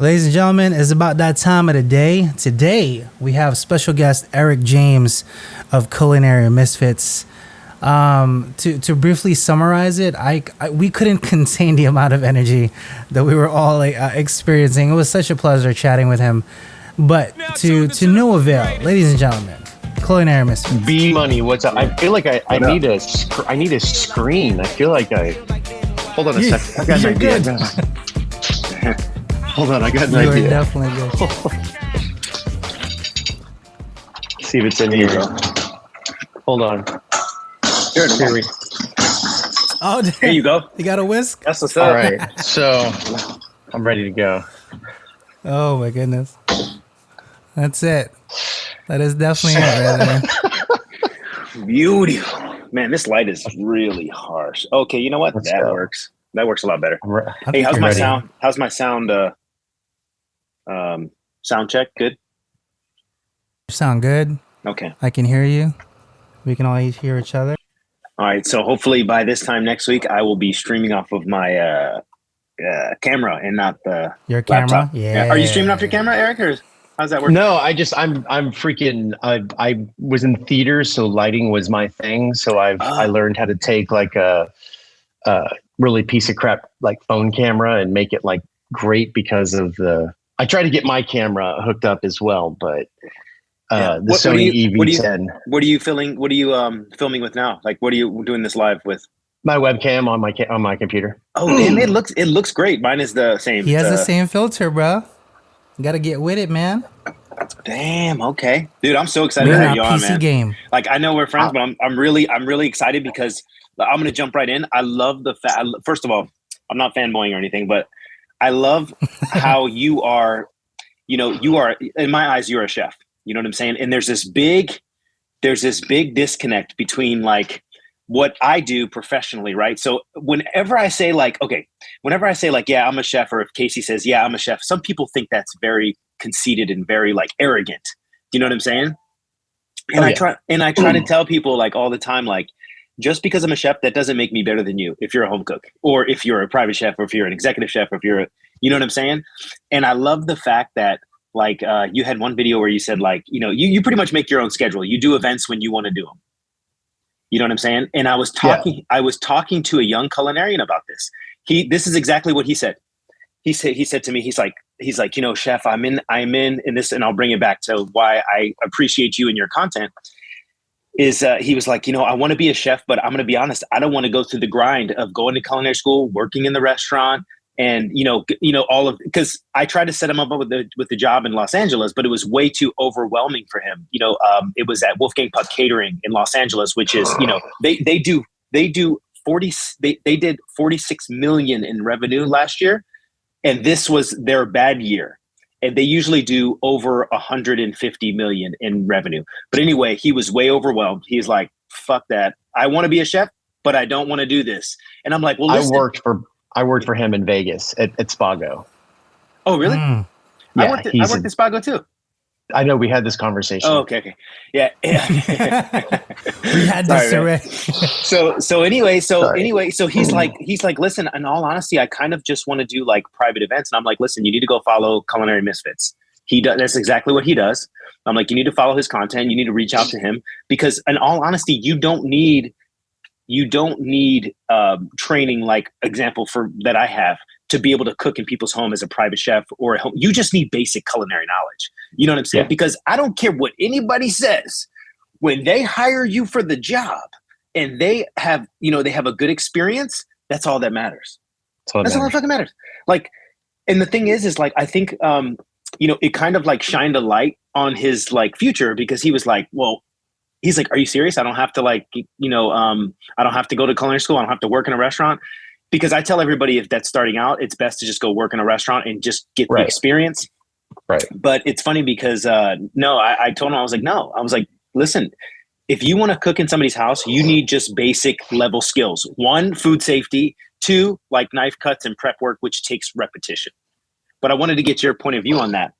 Ladies and gentlemen, it's about that time of the day. Today, we have special guest Eric James of Culinary Misfits. To briefly summarize it, we couldn't contain the amount of energy that we were all experiencing. It was such a pleasure chatting with him. But to no avail, ladies and gentlemen, Culinary Misfits. B Money, what's up? I feel like I need a screen. I feel like hold on a second. I got an idea. Hold on, I got an idea. You are definitely good. See if it's in here. Hold on. Here we Oh, damn. There you go. You got a whisk? That's what's up. All right, so I'm ready to go. Oh my goodness. That's it. That is definitely it right there. Beautiful. Man, this light is really harsh. Okay, you know what? Let's that go. works. That works a lot better. I Hey, think how's you're my ready. sound? How's my sound? Sound check. Good. You sound good. Okay. I can hear you. We can all hear each other. All right. So hopefully by this time next week, I will be streaming off of my camera and not the Your camera? laptop. Yeah. Are you streaming off your camera, Eric, or how's that work? No, I'm freaking. I was in theaters, so lighting was my thing. So I learned how to take like a really piece of crap like phone camera and make it like great because of I try to get my camera hooked up as well, but the Sony EV10. What are you filming? What are you filming with now? Like, what are you doing this live with? My webcam on my computer. Oh, damn, it looks great. Mine is the same. He has the same filter, bro. You gotta get with it, man. Damn. Okay, dude, I'm so excited We're to in have you our on, PC man. game. Like, I know we're friends, but I'm really excited because I'm gonna jump right in. I love the fact. First of all, I'm not fanboying or anything, but I love how you are. You know, you are, in my eyes, you're a chef. You know what I'm saying? And there's this big disconnect between like what I do professionally, right? So whenever I say like, yeah, I'm a chef, or if Casey says, yeah, I'm a chef, some people think that's very conceited and very like arrogant. Do you know what I'm saying? And I try to tell people like all the time, like, just because I'm a chef, that doesn't make me better than you if you're a home cook, or if you're a private chef, or if you're an executive chef, or if you're you know what I'm saying? And I love the fact that like you had one video where you said like, you know, you pretty much make your own schedule. You do events when you want to do them. You know what I'm saying? And I was talking to a young culinarian about this. This is exactly what he said. He said to me, he's like, you know, chef, I'm in this, and I'll bring it back to why I appreciate you and your content. He was like, you know, I want to be a chef, but I'm going to be honest, I don't want to go through the grind of going to culinary school, working in the restaurant, and all of, because I tried to set him up with the job in Los Angeles, but it was way too overwhelming for him. You know, it was at Wolfgang Puck Catering in Los Angeles, which is, you know, they did 46 million in revenue last year, and this was their bad year. And they usually do over 150 million in revenue. But anyway, he was way overwhelmed. He's like, fuck that. I want to be a chef, but I don't want to do this. And I'm like, well, listen. I worked for him in Vegas at Spago. Oh, really? Mm. I worked at Spago too. I know, we had this conversation. Oh, okay. Yeah. We had this already. So anyway, he's like, listen, in all honesty, I kind of just want to do like private events. And I'm like, listen, you need to go follow Culinary Misfits. That's exactly what he does. I'm like, you need to follow his content. You need to reach out to him, because in all honesty, you don't need training, like example that I have, to be able to cook in people's home as a private chef or at home. You just need basic culinary knowledge. You know what I'm saying? Yeah. Because I don't care what anybody says, when they hire you for the job and they have a good experience, that's all that matters. That's all that fucking matters. Like, and the thing is like, I think, it kind of like shined a light on his like future, because he was like, well, he's like, are you serious? I don't have to I don't have to go to culinary school. I don't have to work in a restaurant. Because I tell everybody, if that's starting out, it's best to just go work in a restaurant and just get the experience. Right. But it's funny because, I told him, I was like, listen, if you want to cook in somebody's house, you need just basic level skills. 1, food safety. 2, like knife cuts and prep work, which takes repetition. But I wanted to get your point of view on that.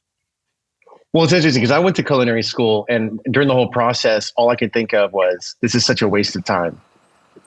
Well, it's interesting because I went to culinary school, and during the whole process, all I could think of was, this is such a waste of time.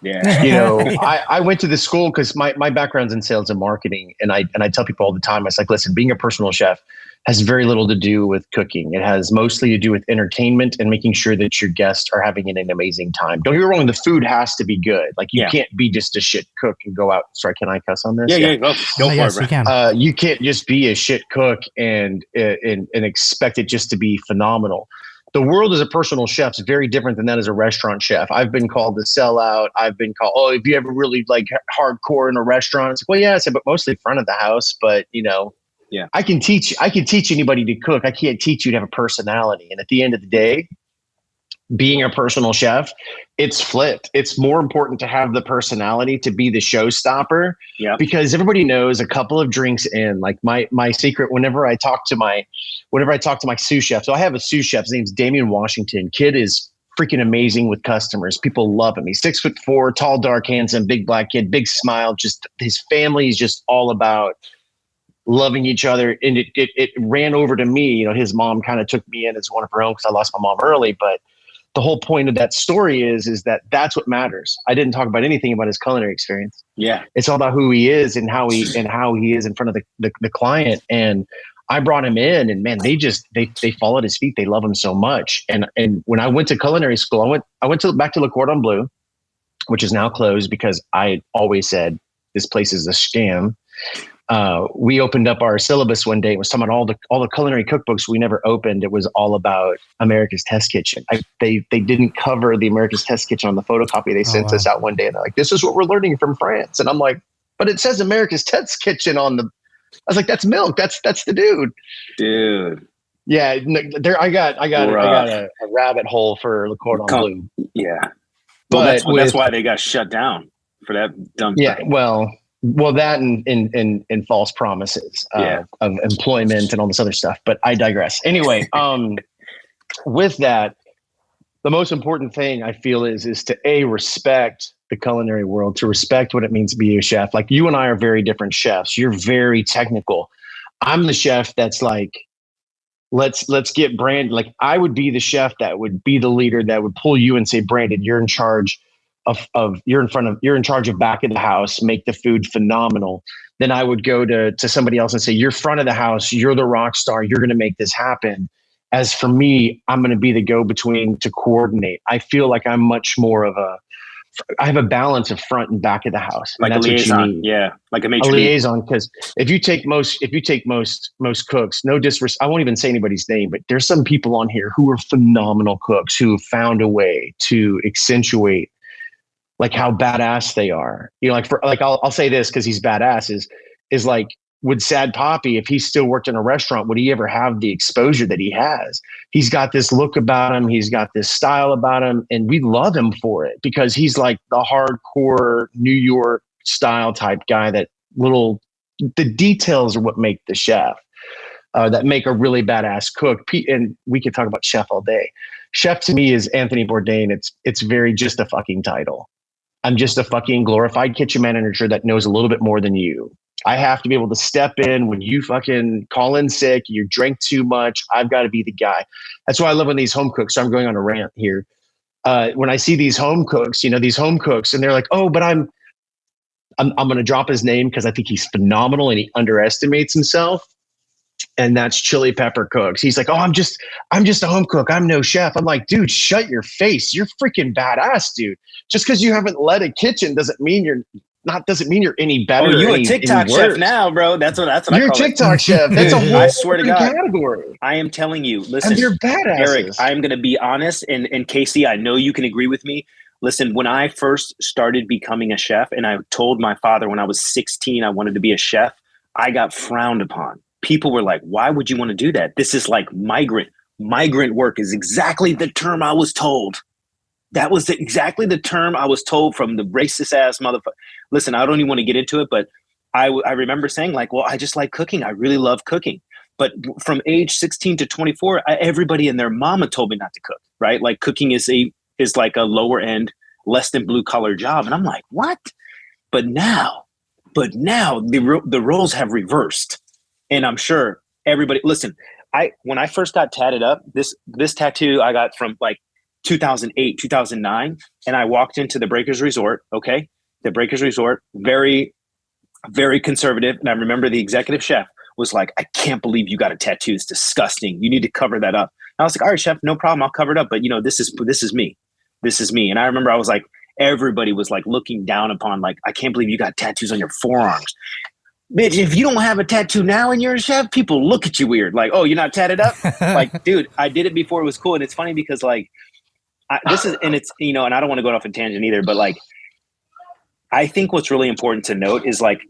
Yeah. You know, I went to the school because my background's in sales and marketing, and I tell people all the time, I was like, listen, being a personal chef has very little to do with cooking. It has mostly to do with entertainment and making sure that your guests are having an amazing time. Don't get me wrong, the food has to be good. Like you can't be just a shit cook and go out. Sorry, can I cuss on this? Yeah, go for yes, it, you can. You can't just be a shit cook and expect it just to be phenomenal. The world as a personal chef is very different than that as a restaurant chef. I've been called the sellout. I've been called, oh, if you ever really like hardcore in a restaurant, it's like, well, yeah, I said, but mostly front of the house. But you know, I can teach anybody to cook. I can't teach you to have a personality. And at the end of the day, being a personal chef, it's flipped. It's more important to have the personality to be the showstopper. Yeah. Because everybody knows a couple of drinks in, like my secret, whenever I talk to my sous chef. So I have a sous chef. His name's Damian Washington. Kid is freaking amazing with customers. People love him. He's 6'4", tall, dark, handsome, big black kid, big smile. Just his family is just all about loving each other. And it ran over to me. You know, his mom kind of took me in as one of her own because I lost my mom early. But the whole point of that story is that that's what matters. I didn't talk about anything about his culinary experience. Yeah. It's all about who he is and how he is in front of the client. And I brought him in, and man, they fall at his feet. They love him so much. And when I went to culinary school, I went back to Le Cordon Bleu, which is now closed because I always said this place is a scam. We opened up our syllabus one day. It was talking about all the culinary cookbooks we never opened. It was all about America's Test Kitchen. They didn't cover the America's Test Kitchen on the photocopy. They sent us out one day, and they're like, "This is what we're learning from France." And I'm like, "But it says America's Test Kitchen on the." I was like, "That's Milk. That's the dude." Yeah, there. I got a rabbit hole for Le Cordon Bleu. Yeah, well, that's why they got shut down for that dumb. Yeah, well, that and false promises of employment and all this other stuff. But I digress. Anyway, with that, the most important thing I feel is to respect the culinary world, to respect what it means to be a chef. Like you and I are very different chefs. You're very technical. I'm the chef that's like, let's get Brandon. Like I would be the chef that would be the leader that would pull you and say, Brandon, you're in charge you're in charge of back of the house, make the food phenomenal. Then I would go to somebody else and say, you're front of the house, you're the rock star, you're going to make this happen. As for me, I'm going to be the go-between to coordinate. I feel like I'm much more of I have a balance of front and back of the house. Like a liaison. Yeah. Like a liaison. Because if you take most cooks, no disrespect, I won't even say anybody's name, but there's some people on here who are phenomenal cooks who found a way to accentuate like how badass they are. You know, I'll say this because he's badass is like, would Sad Poppy, if he still worked in a restaurant, would he ever have the exposure that he has? He's got this look about him. He's got this style about him. And we love him for it because he's like the hardcore New York style type guy the details are what make the chef, that make a really badass cook. And we could talk about chef all day. Chef to me is Anthony Bourdain. It's very just a fucking title. I'm just a fucking glorified kitchen manager that knows a little bit more than you. I have to be able to step in when you fucking call in sick, you drink too much. I've got to be the guy. That's why I love when these home cooks, so I'm going on a rant here. When I see these home cooks, and they're like, oh, but I'm going to drop his name because I think he's phenomenal and he underestimates himself. And that's Chili Pepper Cooks. He's like, oh, I'm just a home cook. I'm no chef. I'm like, dude, shut your face. You're freaking badass, dude. Just because you haven't led a kitchen doesn't mean you're any better. Oh, you a TikTok chef now, bro. That's what you're I call a TikTok chef. That's a whole I swear to God category. I am telling you, listen, and you're badass. Eric, I'm going to be honest. And Casey, I know you can agree with me. Listen, when I first started becoming a chef and I told my father when I was 16, I wanted to be a chef, I got frowned upon. People were like, why would you want to do that? This is like migrant work is exactly the term I was told. That was exactly the term I was told from the racist ass motherfucker. Listen, I don't even want to get into it, but I remember saying like, well, I just like cooking. I really love cooking. But from age 16 to 24, everybody and their mama told me not to cook, right? Like cooking is like a lower end, less than blue collar job. And I'm like, what? But now the roles have reversed. And I'm sure everybody, listen, when I first got tatted up, this tattoo I got from like 2008, 2009. And I walked into the Breakers Resort. Okay. The Breakers Resort, very, very conservative. And I remember the executive chef was like, I can't believe you got a tattoo. It's disgusting. You need to cover that up. And I was like, all right, chef, no problem. I'll cover it up. But this is me. This is me. And I remember I was like, everybody was like looking down upon, like, I can't believe you got tattoos on your forearms. Bitch, if you don't have a tattoo now and you're a chef, people look at you weird. Like, oh, you're not tatted up? Like, dude, I did it before it was cool. And it's funny because like, and I don't want to go off a tangent either, but like, I think what's really important to note is like,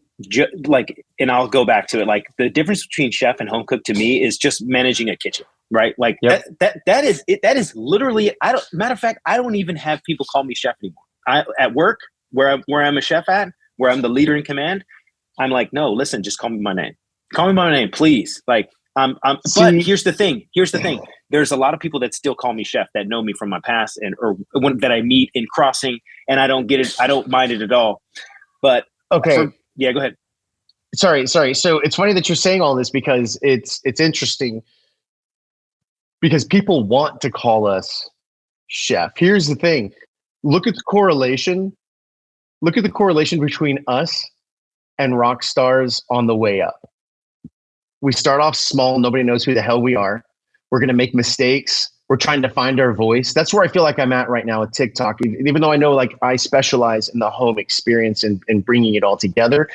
and I'll go back to it. Like the difference between chef and home cook to me is just managing a kitchen, right? Like that is it. That is literally, matter of fact, I don't even have people call me chef anymore. At work where I'm a chef at, where I'm the leader in command, I'm like, no, listen, just call me my name. Call me by my name, please. Like, but here's the thing. There's a lot of people that still call me chef that know me from my past or that I meet in crossing, and I don't get it. I don't mind it at all. But okay. Yeah, go ahead. Sorry. So it's funny that you're saying all this because it's interesting because people want to call us chef. Here's the thing. Look at the correlation. Look at the correlation between us and rock stars on the way up. We start off small. Nobody knows who the hell we are. We're going to make mistakes. We're trying to find our voice. That's where I feel like I'm at right now with TikTok. Even though I know like I specialize in the home experience and bringing it all together,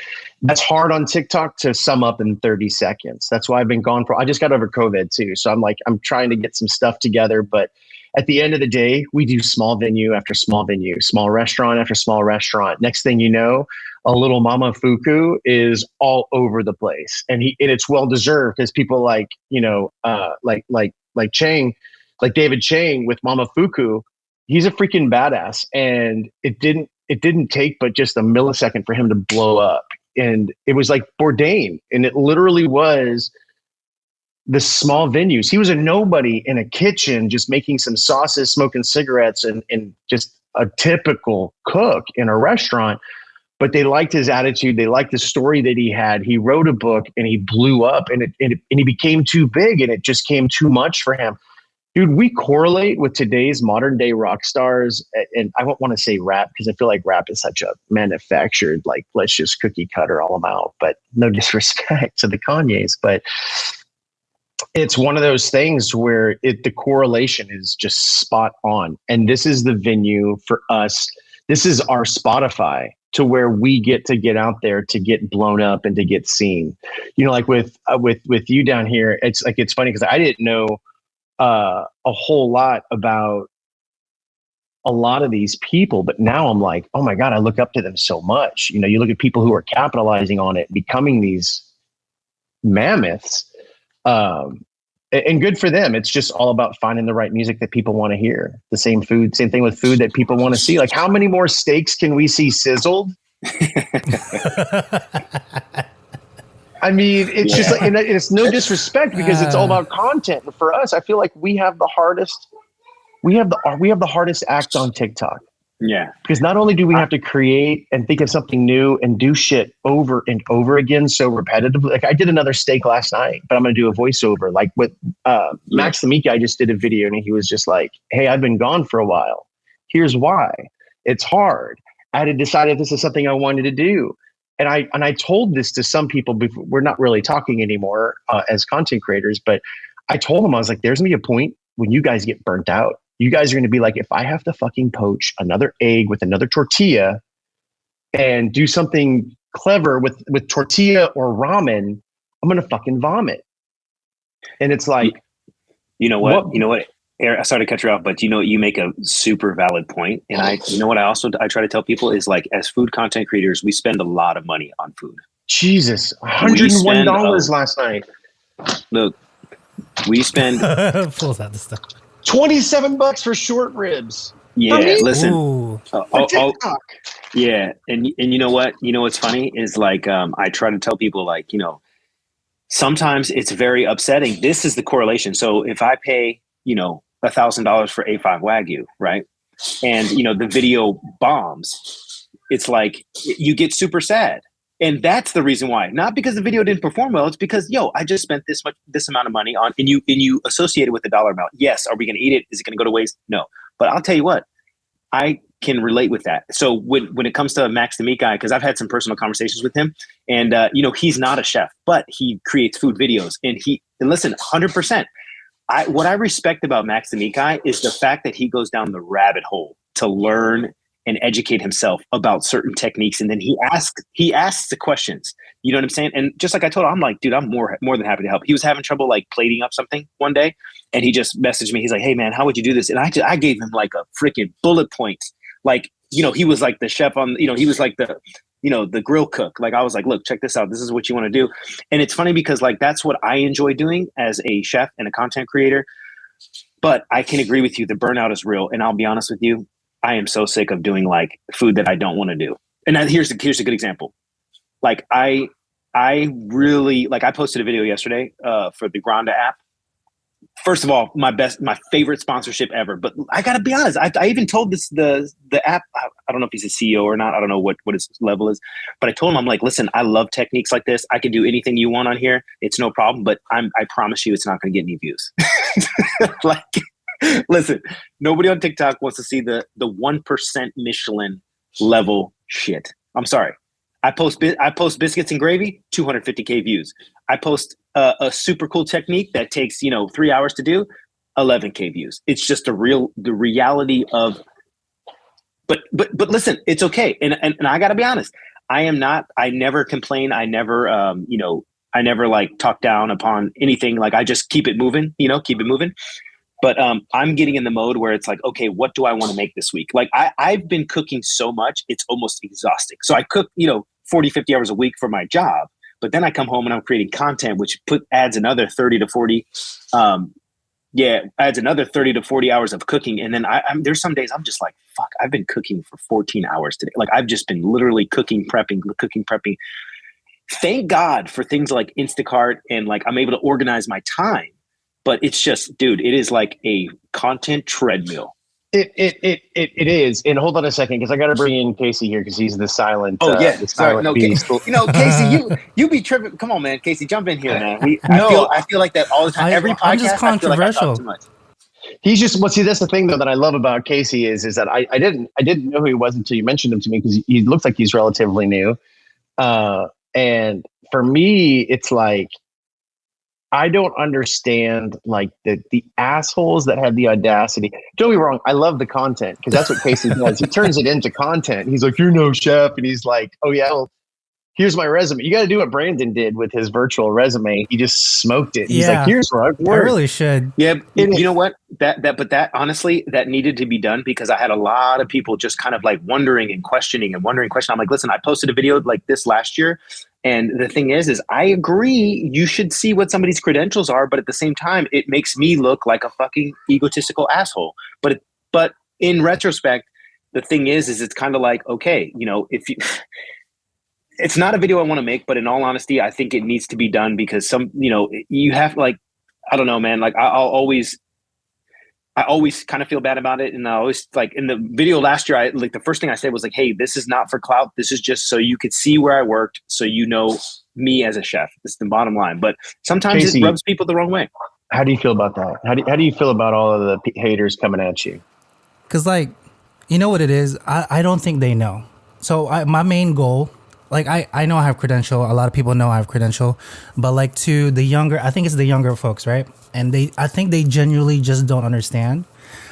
that's hard on TikTok to sum up in 30 seconds. That's why I've been gone I just got over COVID too. So I'm trying to get some stuff together. But at the end of the day, we do small venue after small venue, small restaurant after small restaurant. Next thing you know, a little Mama Fuku is all over the place. And it's well deserved because people like Chang, like David Chang with Mama Fuku, he's a freaking badass. And it didn't take but just a millisecond for him to blow up. And it was like Bourdain. And it literally was the small venues. He was a nobody in a kitchen, just making some sauces, smoking cigarettes, and just a typical cook in a restaurant. But they liked his attitude. They liked the story that he had. He wrote a book and he blew up and he became too big and it just came too much for him. Dude, we correlate with today's modern day rock stars. And I don't want to say rap because I feel like rap is such a manufactured, like, let's just cookie cutter all them out. But no disrespect to the Kanyes. But it's one of those things where the correlation is just spot on. And this is the venue for us. This is our Spotify to where we get to get out there to get blown up and to get seen. Like with you down here, it's funny because I didn't know a whole lot about a lot of these people, but now I'm like, oh my God, I look up to them so much. You look at people who are capitalizing on it, becoming these mammoths. And good for them. It's just all about finding the right music that people want to hear. The same thing with food that people want to see. Like, how many more steaks can we see sizzled? I mean, it's just like, and it's no disrespect because it's all about content. But for us, I feel like we have the hardest. We have the hardest act on TikTok. Yeah. Because not only do we have to create and think of something new and do shit over and over again so repetitively. Like I did another steak last night, but I'm going to do a voiceover. Like with Max the Meat Guy just did a video and he was just like, hey, I've been gone for a while. Here's why. It's hard. I had to decide if this is something I wanted to do. And I told this to some people before. We're not really talking anymore as content creators, but I told them, I was like, there's going to be a point when you guys get burnt out. You guys are going to be like, if I have to fucking poach another egg with another tortilla and do something clever with tortilla or ramen, I'm going to fucking vomit. And it's like, you know what, Eric, I started to cut you off, but you make a super valid point. And I try to tell people is like, as food content creators, we spend a lot of money on food. Jesus, $101 last night. Look, we spend pulls out the stuff. $27 for short ribs. Yeah, listen. TikTok. Yeah, and you know what? What's funny is like I try to tell people like sometimes it's very upsetting. This is the correlation. So if I pay $1,000 for A5 Wagyu, right, and the video bombs, it's like you get super sad. And that's the reason why. Not because the video didn't perform well. It's because, I just spent this amount of money on, and you associate it with the dollar amount. Yes. Are we going to eat it? Is it going to go to waste? No. But I'll tell you what, I can relate with that. So when it comes to Max the Meat Guy, because I've had some personal conversations with him, and he's not a chef, but he creates food videos, and listen, 100%. What I respect about Max the Meat Guy is the fact that he goes down the rabbit hole to learn and educate himself about certain techniques, and then he asks the questions. You know what I'm saying? And just like I told him, I'm like, dude, I'm more than happy to help. He was having trouble like plating up something one day, and he just messaged me. He's like, hey man, how would you do this? And I gave him like a freaking bullet point. Like, he was like the chef on, he was like the grill cook. Like I was like, look, check this out. This is what you want to do. And it's funny because like, that's what I enjoy doing as a chef and a content creator. But I can agree with you. The burnout is real. And I'll be honest with you. I am so sick of doing like food that I don't want to do. And here's a good example. Like I really, like I posted a video yesterday for the Granda app. First of all, my favorite sponsorship ever. But I gotta be honest, I even told the app, I don't know if he's a CEO or not. I don't know what his level is, but I told him, I'm like, listen, I love techniques like this. I can do anything you want on here. It's no problem, but I promise you it's not gonna get any views. Like, listen, nobody on TikTok wants to see the 1% Michelin level shit. I'm sorry. I post biscuits and gravy, 250K views. I post a super cool technique that takes 3 hours to do, 11K views. It's just the reality of. But listen, it's okay. And I got to be honest. I never complain. I never I never like talk down upon anything. Like I just keep it moving. Keep it moving. But I'm getting in the mode where it's like, okay, what do I want to make this week? Like I've been cooking so much, it's almost exhausting. So I cook, 40, 50 hours a week for my job. But then I come home and I'm creating content, which adds another 30 to 40. Adds another 30 to 40 hours of cooking. And then there's some days I'm just like, fuck, I've been cooking for 14 hours today. Like I've just been literally cooking, prepping. Thank God for things like Instacart and like I'm able to organize my time. But it's just, dude, it is like a content treadmill. It is. And hold on a second, because I got to bring in Casey here because he's the silent. The silent beast. Casey, you be tripping. Come on, man, Casey, jump in here, man. I feel like that all the time. Every podcast, I'm just controversial. I feel like I talk too much. He's just that's the thing though that I love about Casey is that I didn't know who he was until you mentioned him to me, because he looks like he's relatively new. And for me, it's like, I don't understand like the assholes that have the audacity. Don't be wrong. I love the content because that's what Casey does. He turns it into content. He's like, you're no chef. And he's like, oh yeah, well, here's my resume. You got to do what Brandon did with his virtual resume. He just smoked it. He's like, here's where I've worked. I really should. Yeah. You know what? That honestly, that needed to be done because I had a lot of people just kind of like wondering and questioning. I'm like, listen, I posted a video like this last year. And the thing is I agree you should see what somebody's credentials are, but at the same time, it makes me look like a fucking egotistical asshole. But in retrospect, the thing is it's kind of like, okay, if you, it's not a video I want to make, but in all honesty, I think it needs to be done because you have like, I don't know, man, like I always kind of feel bad about it. And I always like in the video last year, the first thing I said was like, hey, this is not for clout. This is just so you could see where I worked. So, me as a chef, it's the bottom line, but sometimes Casey, it rubs people the wrong way. How do you feel about that? How do you feel about all of the haters coming at you? Cause like, you know what it is? I don't think they know. So my main goal, like I know I have credential. A lot of people know I have credential, but like to the younger, I think it's the younger folks, right? And I think they genuinely just don't understand.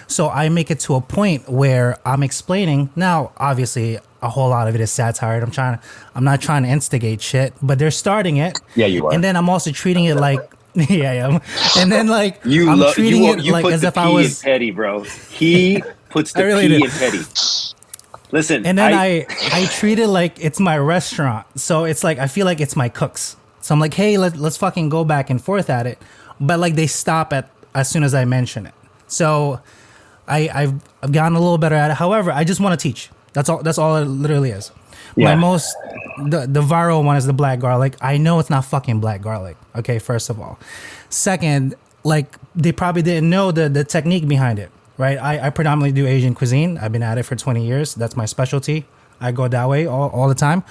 So I make it to a point where I'm explaining. Now, obviously, a whole lot of it is satire. I'm not trying to instigate shit, but they're starting it. Yeah, you are. And then I'm also treating it like, yeah, I am. And then like I'm treating it like as if I was petty, bro. He puts the really P in petty. Listen, and then I treat it like it's my restaurant. So it's like I feel like it's my cooks. So I'm like, hey, let's fucking go back and forth at it. But like they stop as soon as I mention it. So I've gotten a little better at it. However, I just want to teach. That's all it literally is. Yeah. The viral one is the black garlic. I know it's not fucking black garlic. Okay, first of all. Second, like they probably didn't know the technique behind it. Right, I predominantly do Asian cuisine. I've been at it for 20 years. That's my specialty. I go that way all the time.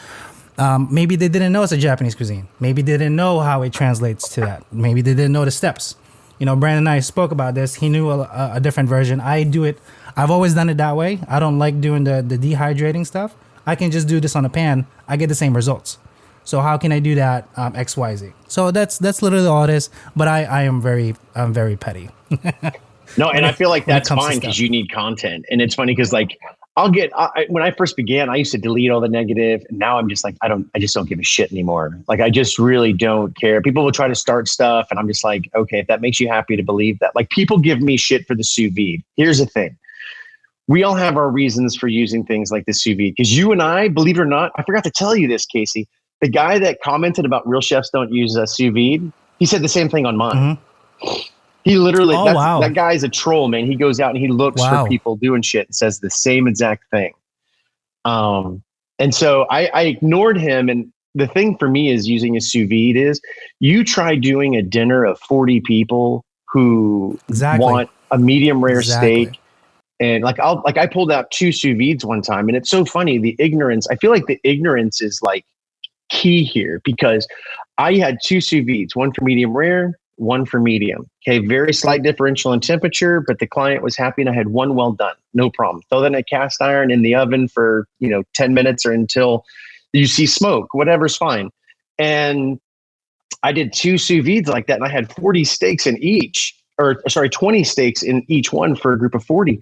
Maybe they didn't know it's a Japanese cuisine. Maybe they didn't know how it translates to that. Maybe they didn't know the steps. Brandon and I spoke about this. He knew a different version. I do it. I've always done it that way. I don't like doing the dehydrating stuff. I can just do this on a pan. I get the same results. So how can I do that? X, Y, Z. So that's literally all it is. But I'm very petty. No, and I feel like that's fine because you need content. And it's funny because like when I first began, I used to delete all the negative. And now I'm just like, I just don't give a shit anymore. Like, I just really don't care. People will try to start stuff. And I'm just like, okay, if that makes you happy to believe that. Like, people give me shit for the sous vide. Here's the thing. We all have our reasons for using things like the sous vide. Because you and I, believe it or not, I forgot to tell you this, Casey. The guy that commented about real chefs don't use a sous vide, he said the same thing on mine. Mm-hmm. He literally, that guy's a troll, man. He goes out and he looks for people doing shit and says the same exact thing. And so I ignored him. And the thing for me is using a sous vide is you try doing a dinner of 40 people who want a medium rare steak. And I pulled out 2 sous vides one time, and it's so funny. I feel like the ignorance is like key here because I had 2 sous vides, one for medium rare, one for medium. Okay. Very slight differential in temperature, but the client was happy and I had one well done. No problem. Throw that in a cast iron in the oven for, 10 minutes or until you see smoke, whatever's fine. And I did 2 sous vides like that. And I had 40 steaks in each, 20 steaks in each one for a group of 40.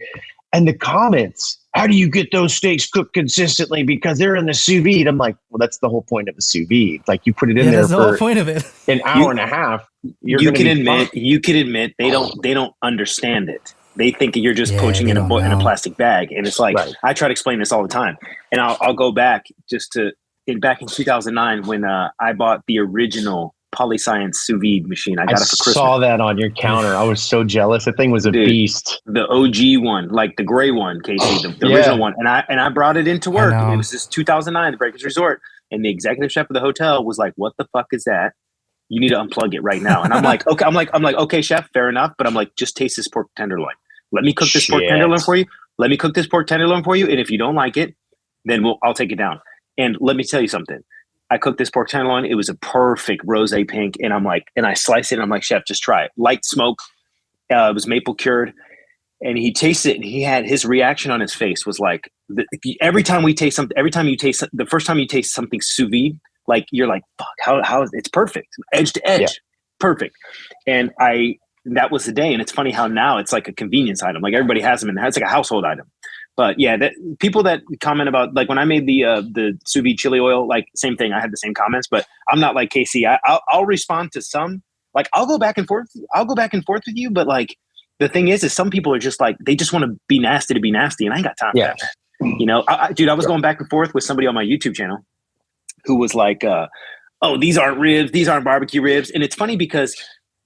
And the comments, how do you get those steaks cooked consistently? Because they're in the sous vide. I'm like, well, that's the whole point of a sous vide. Like, you put it in there that's the whole point of it. An hour and a half. You can admit they don't understand it. They think you're just poaching in a plastic bag. And it's like, I try to explain this all the time. And I'll go back back in 2009 when I bought the original Polyscience sous vide machine. I got it for Christmas. I saw that on your counter. I was so jealous. That thing was a beast. The OG one, like the gray one, Casey, the original one. And I brought it into work. It was just 2009, the Breakers Resort. And the executive chef of the hotel was like, "What the fuck is that? You need to unplug it right now." And I'm like, "Okay." I'm like, "Okay, chef, fair enough." But I'm like, "Just taste this pork tenderloin. Let me cook this pork tenderloin for you. Let me cook this pork tenderloin for you. And if you don't like it, then I'll take it down." And let me tell you something. I cooked this pork tenderloin. It was a perfect rosé pink. And I'm like, and I sliced it. And I'm like, "Chef, just try it." Light smoke. It was maple cured. And he tasted it. And his reaction on his face was like, every time you taste the first time you taste something sous vide, like, you're like, fuck, how it's perfect. Edge to edge. Perfect. And that was the day. And it's funny how now it's like a convenience item. Like, everybody has them and it's like a household item. But yeah, people that comment about, like, when I made the sous vide chili oil, like, same thing. I had the same comments, but I'm not like Casey. I'll respond to some. Like, I'll go back and forth with you. But like, the thing is some people are just like, they just want to be nasty, and I ain't got time for that. Dude, I was going back and forth with somebody on my YouTube channel who was like, "Oh, these aren't ribs. These aren't barbecue ribs." And it's funny because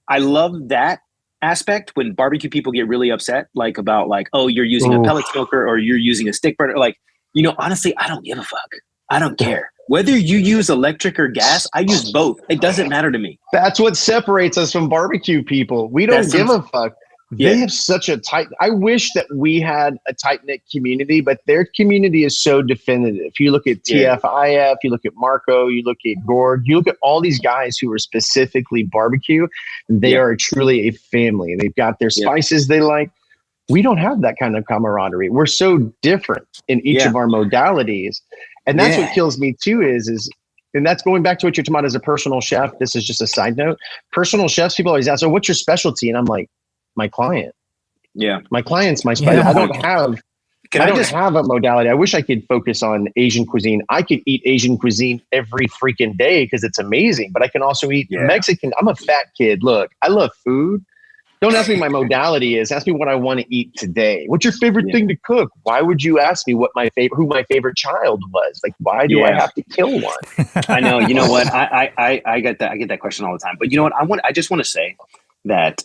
I love that aspect when barbecue people get really upset, like, about like, "Oh, you're using a pellet smoker or you're using a stick burner." Like, honestly, I don't give a fuck. I don't care. Whether you use electric or gas, I use both. It doesn't matter to me. That's what separates us from barbecue people. We don't give a fuck. They have such a I wish that we had a tight-knit community, but their community is so definitive. You look at TFIF, you look at Marco, you look at Gord, you look at all these guys who are specifically barbecue. They are truly a family. They've got their spices they like. We don't have that kind of camaraderie. We're so different in each of our modalities. And that's what kills me too and that's going back to what you're talking about as a personal chef. This is just a side note. Personal chefs, people always ask, "So what's your specialty?" And I'm like, my client. Yeah. My client's my specialty. I don't have a modality. I wish I could focus on Asian cuisine. I could eat Asian cuisine every freaking day because it's amazing, but I can also eat Mexican. I'm a fat kid. Look, I love food. Don't ask me my modality is. Ask me what I want to eat today. What's your favorite thing to cook? Why would you ask me who my favorite child was? Like, why do I have to kill one? I know. You know what? I get that. I get that question all the time. But you know what? I just want to say that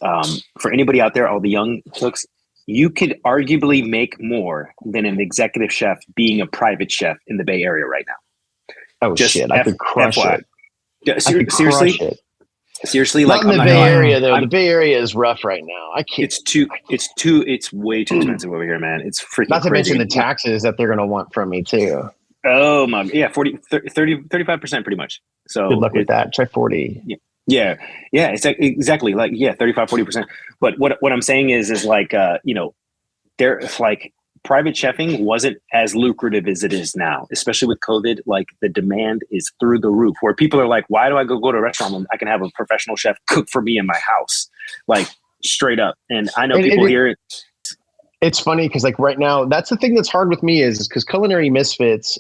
for anybody out there, all the young cooks, you could arguably make more than an executive chef being a private chef in the Bay Area right now. Oh, just shit. I could crush it. Seriously? Seriously, not in the Bay Area though. The Bay Area is rough right now. I can't. It's way too expensive over here, man. It's freaking. Not to crazy. mention the taxes that they're going to want from me too. Oh my, yeah, 35% pretty much. So Good luck with that. Try 40. Yeah, yeah, it's exactly like, yeah, 35-40%. But what I'm saying is like, there, like, private chefing wasn't as lucrative as it is now, especially with COVID. Like, the demand is through the roof, where people are like, why do I go to a restaurant when I can have a professional chef cook for me in my house? Like, straight up. And I know people hear it. It's funny because, like, right now, that's the thing that's hard with me is because Culinary Misfits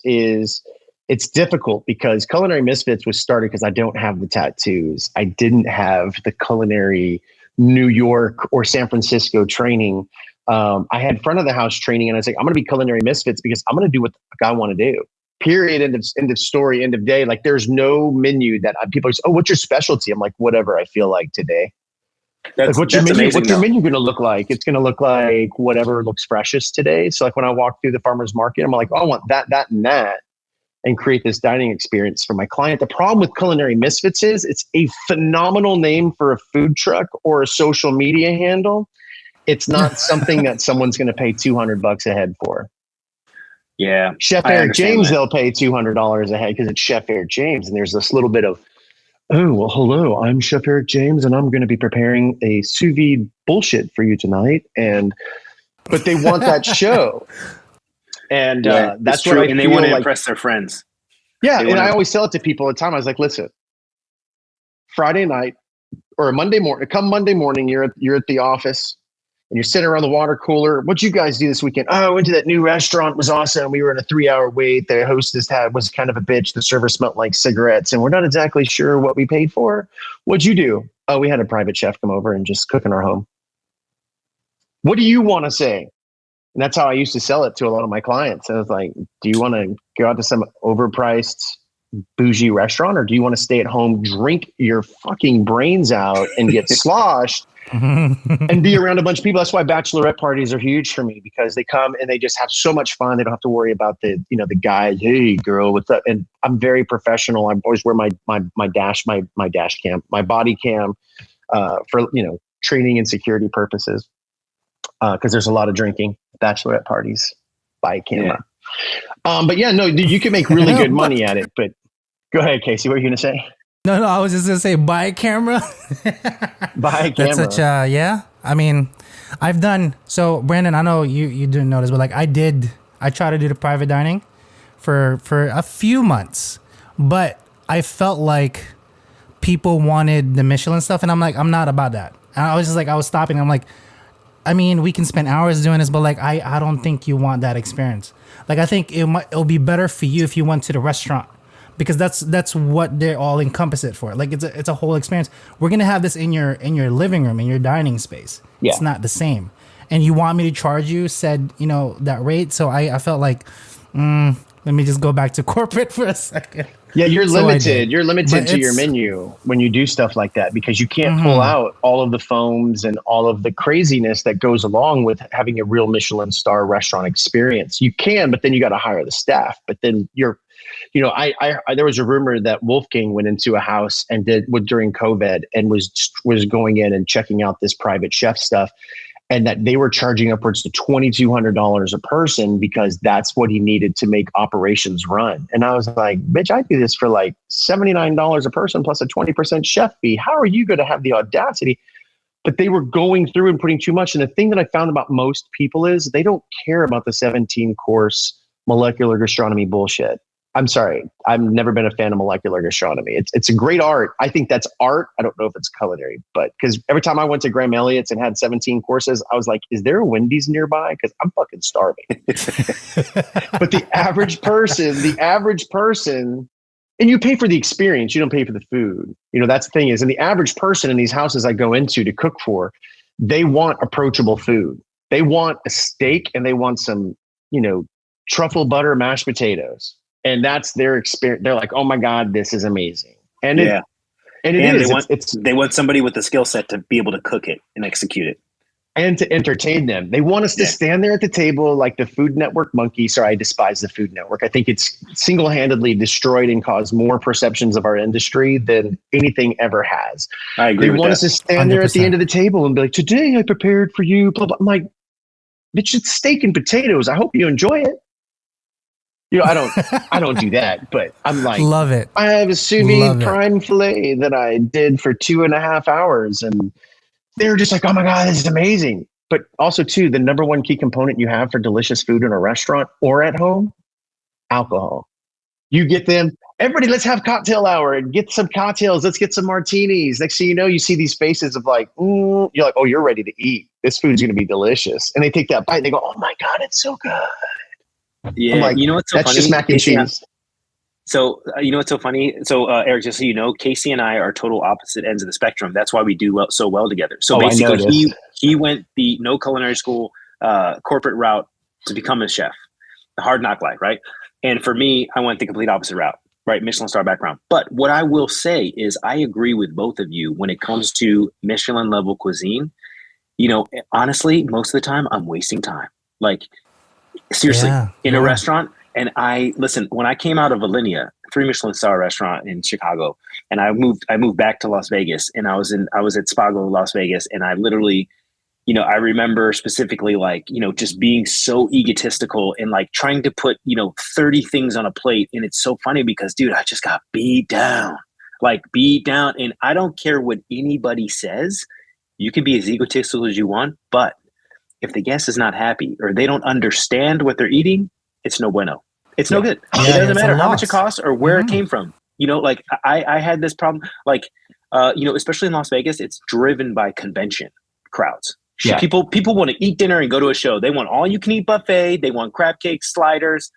it's difficult because Culinary Misfits was started because I don't have the tattoos. I didn't have the culinary New York or San Francisco training. I had front of the house training, and I was like, I'm going to be Culinary Misfits because I'm going to do what I want to do. Period. End of story. End of day. Like, there's no menu that people say, oh, what's your specialty? I'm like, whatever I feel like today. Like, what's your menu? What's your menu going to look like? It's going to look like whatever looks freshest today. So, like, when I walk through the farmer's market, I'm like, oh, I want that, and that, and create this dining experience for my client. The problem with Culinary Misfits is it's a phenomenal name for a food truck or a social media handle. It's not something that someone's going to pay $200 a head for. Yeah. Chef Eric James, they'll pay $200 a head because it's Chef Eric James. And there's this little bit of, oh, well, hello, I'm Chef Eric James, and I'm going to be preparing a sous vide bullshit for you tonight. But they want that show. And that's true. what I and feel they want to like, impress their friends. Yeah. And I always tell it to people all the time. I was like, listen, Friday night or Monday morning, come Monday morning, you're at the office and you're sitting around the water cooler. What'd you guys do this weekend? Oh, I went to that new restaurant. It was awesome. We were in a 3-hour wait. The hostess was kind of a bitch. The server smelled like cigarettes, and we're not exactly sure what we paid for. What'd you do? Oh, we had a private chef come over and just cook in our home. What do you want to say? And that's how I used to sell it to a lot of my clients. I was like, do you want to go out to some overpriced bougie restaurant, or do you want to stay at home, drink your fucking brains out and get sloshed and be around a bunch of people? That's why bachelorette parties are huge for me, because they come and they just have so much fun. They don't have to worry about the guy, hey girl, what's up? And I'm very professional. I always wear my dash cam, my body cam, for, training and security purposes. Because there's a lot of drinking bachelorette parties by camera. Yeah. But yeah, no, you can make really good money at it. But go ahead, Casey. What are you going to say? No, I was just going to say buy a camera. Buy a camera. That's such yeah. I mean, I've done, so Brandon, I know you didn't notice, but like I tried to do the private dining for a few months, but I felt like people wanted the Michelin stuff. And I'm like, I'm not about that. And I was just like, I was stopping. I'm like, I mean, we can spend hours doing this, but like, I don't think you want that experience. Like, I think it'll be better for you if you went to the restaurant, because that's what they're all encompass it for. Like, it's a whole experience. We're going to have this in your living room, in your dining space. Yeah. It's not the same. And you want me to charge you that rate. So I felt like, let me just go back to corporate for a second. Yeah, you're limited. You're limited to your menu when you do stuff like that, because you can't pull out all of the foams and all of the craziness that goes along with having a real Michelin star restaurant experience. You can, but then you got to hire the staff. But then there was a rumor that Wolfgang went into a house and during COVID and was going in and checking out this private chef stuff, and that they were charging upwards to $2,200 a person because that's what he needed to make operations run. And I was like, bitch, I do this for like $79 a person plus a 20% chef fee. How are you going to have the audacity? But they were going through and putting too much. And the thing that I found about most people is they don't care about the 17-course molecular gastronomy bullshit. I'm sorry. I've never been a fan of molecular gastronomy. It's a great art. I think that's art. I don't know if it's culinary, but because every time I went to Graham Elliott's and had 17 courses, I was like, is there a Wendy's nearby? Because I'm fucking starving. But the average person, and you pay for the experience. You don't pay for the food. That's the thing is, and the average person in these houses I go into to cook for, they want approachable food. They want a steak and they want some, truffle butter mashed potatoes. And that's their experience. They're like, oh my God, this is amazing. And yeah. They want somebody with the skill set to be able to cook it and execute it. And to entertain them. They want us to stand there at the table like the Food Network monkey. Sorry, I despise the Food Network. I think it's single-handedly destroyed and caused more perceptions of our industry than anything ever has. I agree with that. They want us to stand 100%. There at the end of the table and be like, today I prepared for you, blah, blah. I'm like, bitch, it's steak and potatoes. I hope you enjoy it. I don't do that, but I'm like, Love it. I have a sous Love vide it. prime filet that I did for 2.5 hours, and they're just like, oh my God, this is amazing. But also too, the number one key component you have for delicious food in a restaurant or at home, alcohol. You get them, everybody, let's have cocktail hour and get some cocktails. Let's get some martinis. Next thing you know, you see these faces of like, ooh, you're like, oh, you're ready to eat. This food's going to be delicious. And they take that bite and they go, oh my God, it's so good. Yeah, I'm like, you know what's so that's funny? just mac and cheese. So you know what's so funny? So Eric, just so you know, Casey and I are total opposite ends of the spectrum. That's why we do so well together. So Oh, I basically, noticed. he went the no culinary school corporate route to become a chef, the hard knock life, right? And for me, I went the complete opposite route, right? Michelin star background. But what I will say is, I agree with both of you when it comes to Michelin level cuisine. You know, honestly, most of the time, I'm wasting time. Like seriously, Yeah. in a Yeah. restaurant. And listen, when I came out of Alinea, 3 Michelin star restaurant in Chicago, and I moved back to Las Vegas, and I was at Spago, Las Vegas, and I literally, I remember specifically, like, just being so egotistical and like trying to put, 30 things on a plate. And it's so funny because, dude, I just got beat down, like beat down. And I don't care what anybody says. You can be as egotistical as you want, but if the guest is not happy or they don't understand what they're eating, it's no bueno. It's no good. It Yeah, doesn't it's a matter how much it loss. costs or where it came from. Like I had this problem, like, especially in Las Vegas, it's driven by convention crowds. Yeah. People want to eat dinner and go to a show. They want all you can eat buffet. They want crab cakes, sliders,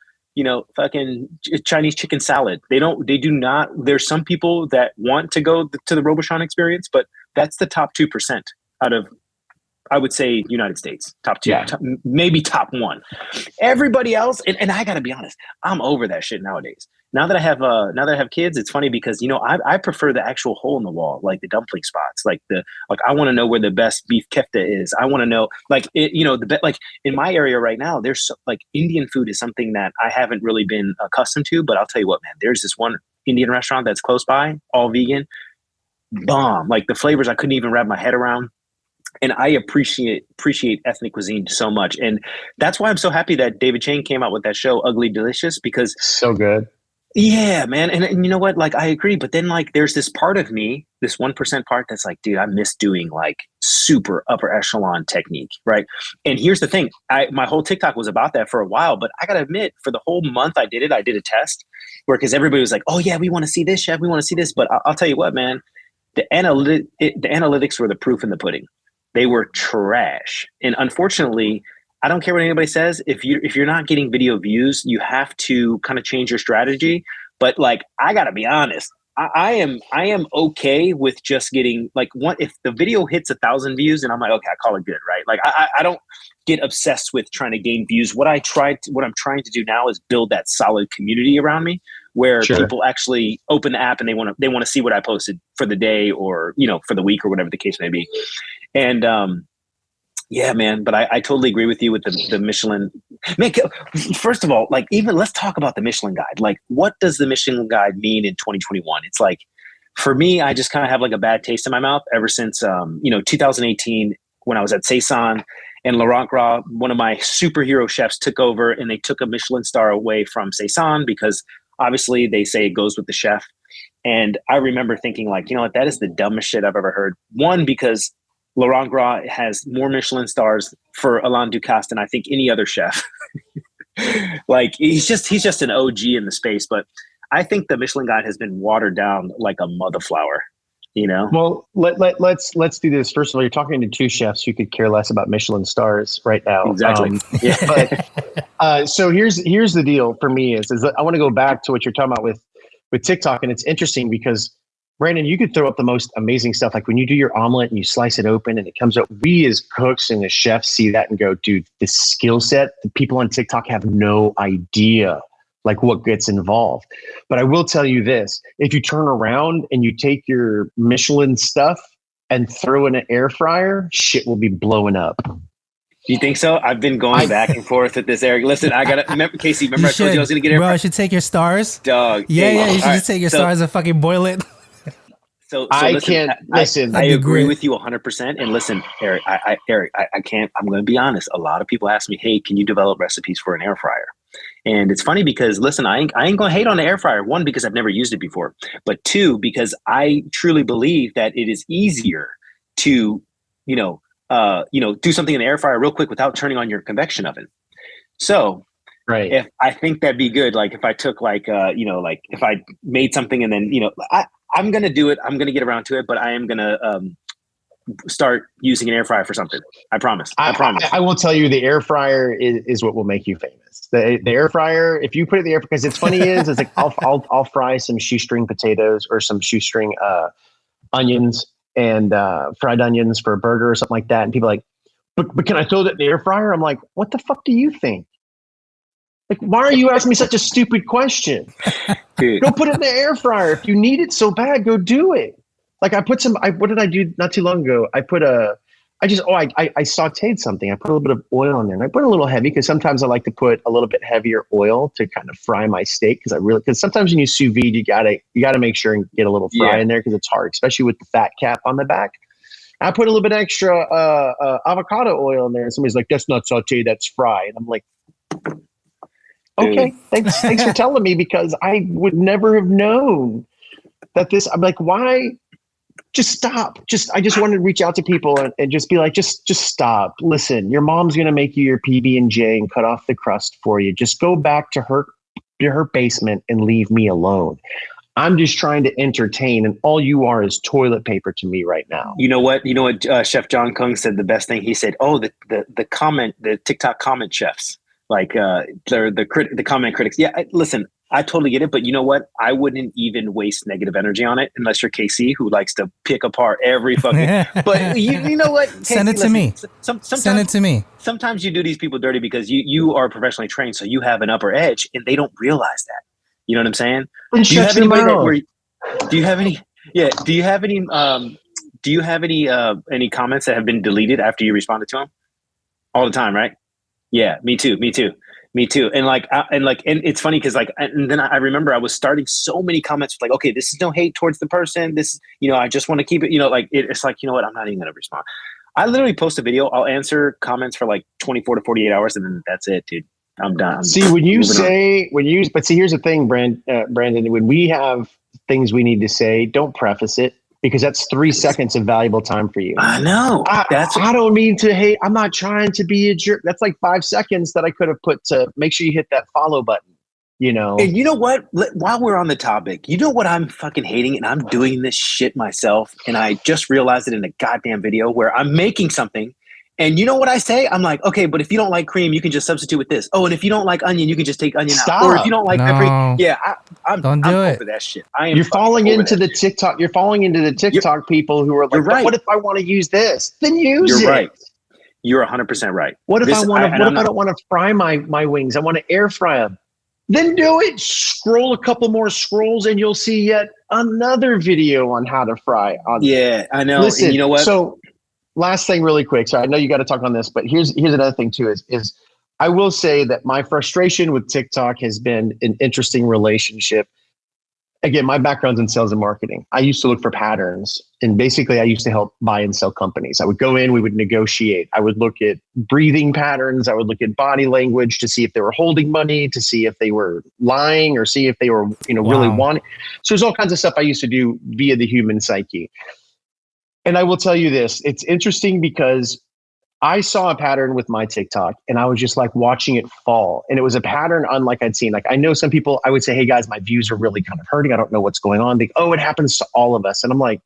fucking Chinese chicken salad. They do not. There's some people that want to go to the Robuchon experience, but that's the top 2% out of, I would say, United States, top 2, Yeah. maybe top 1. Everybody else, and I got to be honest, I'm over that shit nowadays. Now that I have kids, it's funny because I prefer the actual hole in the wall, like the dumpling spots, like I want to know where the best beef kefta is. I want to know, like, like in my area right now, there's like Indian food is something that I haven't really been accustomed to. But I'll tell you what, man, there's this one Indian restaurant that's close by, all vegan, bomb. Like the flavors I couldn't even wrap my head around. And I appreciate ethnic cuisine so much. And that's why I'm so happy that David Chang came out with that show, Ugly Delicious, because So good. yeah, man. And you know what? Like, I agree. But then, like, there's this part of me, this 1% part that's like, dude, I miss doing like super upper echelon technique. Right. And here's the thing. My whole TikTok was about that for a while, but I got to admit, for the whole month I did a test where, because everybody was like, oh yeah, we want to see this, chef. We want to see this. But I'll tell you what, man, the analytics were the proof in the pudding. They were trash. And unfortunately, I don't care what anybody says. If you're not getting video views, you have to kind of change your strategy. But like, I gotta be honest, I am okay with just getting like if the video hits 1,000 views, and I'm like, okay, I call it good, right? Like I don't get obsessed with trying to gain views. What I'm trying to do now is build that solid community around me where people actually open the app and they want to see what I posted for the day or for the week or whatever the case may be. And yeah, man, but I totally agree with you with the Michelin. Man, first of all, like, even let's talk about the Michelin Guide. Like, what does the Michelin Guide mean in 2021? It's like, for me, I just kind of have like a bad taste in my mouth ever since 2018 when I was at Sous and Laurent Gras, one of my superhero chefs, took over and they took a Michelin star away from Sous because obviously they say it goes with the chef. And I remember thinking, like, what, that is the dumbest shit I've ever heard. One, because Laurent Gras has more Michelin stars for Alain Ducasse than I think any other chef. Like, he's just an OG in the space. But I think the Michelin Guide has been watered down like a mother flower. Well, let's do this. First of all, you're talking to two chefs who could care less about Michelin stars right now. Exactly. But so here's the deal for me is that I want to go back to what you're talking about with TikTok, and it's interesting because, Brandon, you could throw up the most amazing stuff. Like when you do your omelet and you slice it open and it comes out, we as cooks and as chefs see that and go, dude, this skill set, the people on TikTok have no idea like what gets involved. But I will tell you this, if you turn around and you take your Michelin stuff and throw in an air fryer, shit will be blowing up. You think so? I've been going back and forth with this, Eric. Listen, I gotta remember, Casey. Remember, I told you I was gonna get air fryer. Bro, fryer? I should take your stars. Dog. Yeah. You should just take your stars and fucking boil it. So I listen, can't listen. I agree with you 100%. And listen, Eric, I can't. I'm going to be honest. A lot of people ask me, "Hey, can you develop recipes for an air fryer?" And it's funny because listen, I ain't gonna hate on the air fryer. One, because I've never used it before, but two, because I truly believe that it is easier to, do something in the air fryer real quick without turning on your convection oven. So Right. if I think that'd be good, like if I took like if I made something and then I'm gonna do it. I'm gonna get around to it, but I am gonna start using an air fryer for something. I promise. I promise. I will tell you, the air fryer is what will make you famous. The air fryer, if you put it in the air, because it's funny it's like I'll fry some shoestring potatoes or some shoestring onions and fried onions for a burger or something like that, and people are like, but can I throw that in the air fryer? I'm like, what the fuck do you think? Like, why are you asking me such a stupid question? Dude. Go put it in the air fryer. If you need it so bad, go do it. Like what did I do not too long ago? I sauteed something. I put a little bit of oil in there, and I put a little heavy because sometimes I like to put a little bit heavier oil to kind of fry my steak. Because sometimes when you sous vide, you gotta make sure and get a little fry in there because it's hard, especially with the fat cap on the back. I put a little bit extra avocado oil in there, and somebody's like, "That's not sauteed, that's fried." And I'm like, okay, thanks for telling me, because I would never have known that this. I'm like, why? Just stop. I just wanted to reach out to people and just be like, just stop. Listen, your mom's gonna make you your PB&J and cut off the crust for you. Just go back to her basement and leave me alone. I'm just trying to entertain, and all you are is toilet paper to me right now. You know what? Chef John Kung said the best thing. He said, "Oh, the TikTok comment chefs, like the comment critics." Yeah, listen, I totally get it, but you know what? I wouldn't even waste negative energy on it unless you're KC, who likes to pick apart every fucking. But you know what? KC, Send it to me. Send it to me. Sometimes you do these people dirty because you are professionally trained, so you have an upper edge, and they don't realize that. You know what I'm saying? Do you have anybody do you have any? Yeah. Do you have any? Do you have any comments that have been deleted after you responded to them? All the time, right? Yeah. Me too. And it's funny because and then I remember I was starting so many comments like, okay, this is no hate towards the person. This, I just want to keep it. It's like, you know what? I'm not even gonna respond. I literally post a video. I'll answer comments for like 24 to 48 hours, and then that's it, dude. I'm done. See, but see, here's the thing, Brandon, when we have things we need to say, don't preface it, because that's 3 seconds of valuable time for you. I know. I don't mean to hate. I'm not trying to be a jerk. That's like 5 seconds that I could have put to make sure you hit that follow button, And you know what? While we're on the topic, you know what I'm fucking hating? And I'm doing this shit myself. And I just realized it in a goddamn video where I'm making something. And you know what I say? I'm like, okay, but if you don't like cream, you can just substitute with this. Oh, and if you don't like onion, you can just take onion out. Or if you don't like pepper, I'm over that shit. You're falling into the TikTok. You're falling into the TikTok people who are like, right. What if I want to use this? Then use it. You're right. You're 100% right. What if I don't want to fry my wings? I want to air fry them. Then do it. Scroll a couple more scrolls, and you'll see yet another video on how to fry. Yeah, I know. Listen, and you know what? So. Last thing really quick. So I know you got to talk on this, but here's another thing too is I will say that my frustration with TikTok has been an interesting relationship. Again, my background's in sales and marketing. I used to look for patterns, and basically I used to help buy and sell companies. I would go in, we would negotiate. I would look at breathing patterns. I would look at body language to see if they were holding money, to see if they were lying, or see if they were, really wanting. So there's all kinds of stuff I used to do via the human psyche. And I will tell you this, it's interesting because I saw a pattern with my TikTok, and I was just like watching it fall. And it was a pattern unlike I'd seen. Like, I know some people, I would say, hey guys, my views are really kind of hurting. I don't know what's going on. They, it happens to all of us. And I'm like,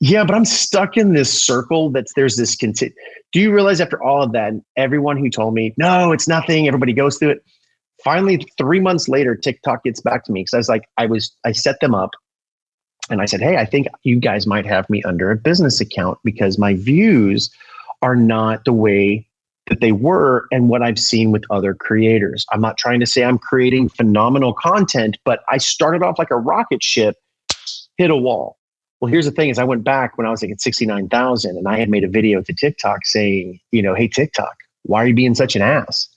yeah, but I'm stuck in this circle there's this do you realize after all of that, everyone who told me, no, it's nothing, everybody goes through it. Finally, 3 months later, TikTok gets back to me because I set them up. And I said, hey, I think you guys might have me under a business account because my views are not the way that they were and what I've seen with other creators. I'm not trying to say I'm creating phenomenal content, but I started off like a rocket ship, hit a wall. Well, here's the thing is I went back when I was like at 69,000, and I had made a video to TikTok saying, hey, TikTok, why are you being such an ass?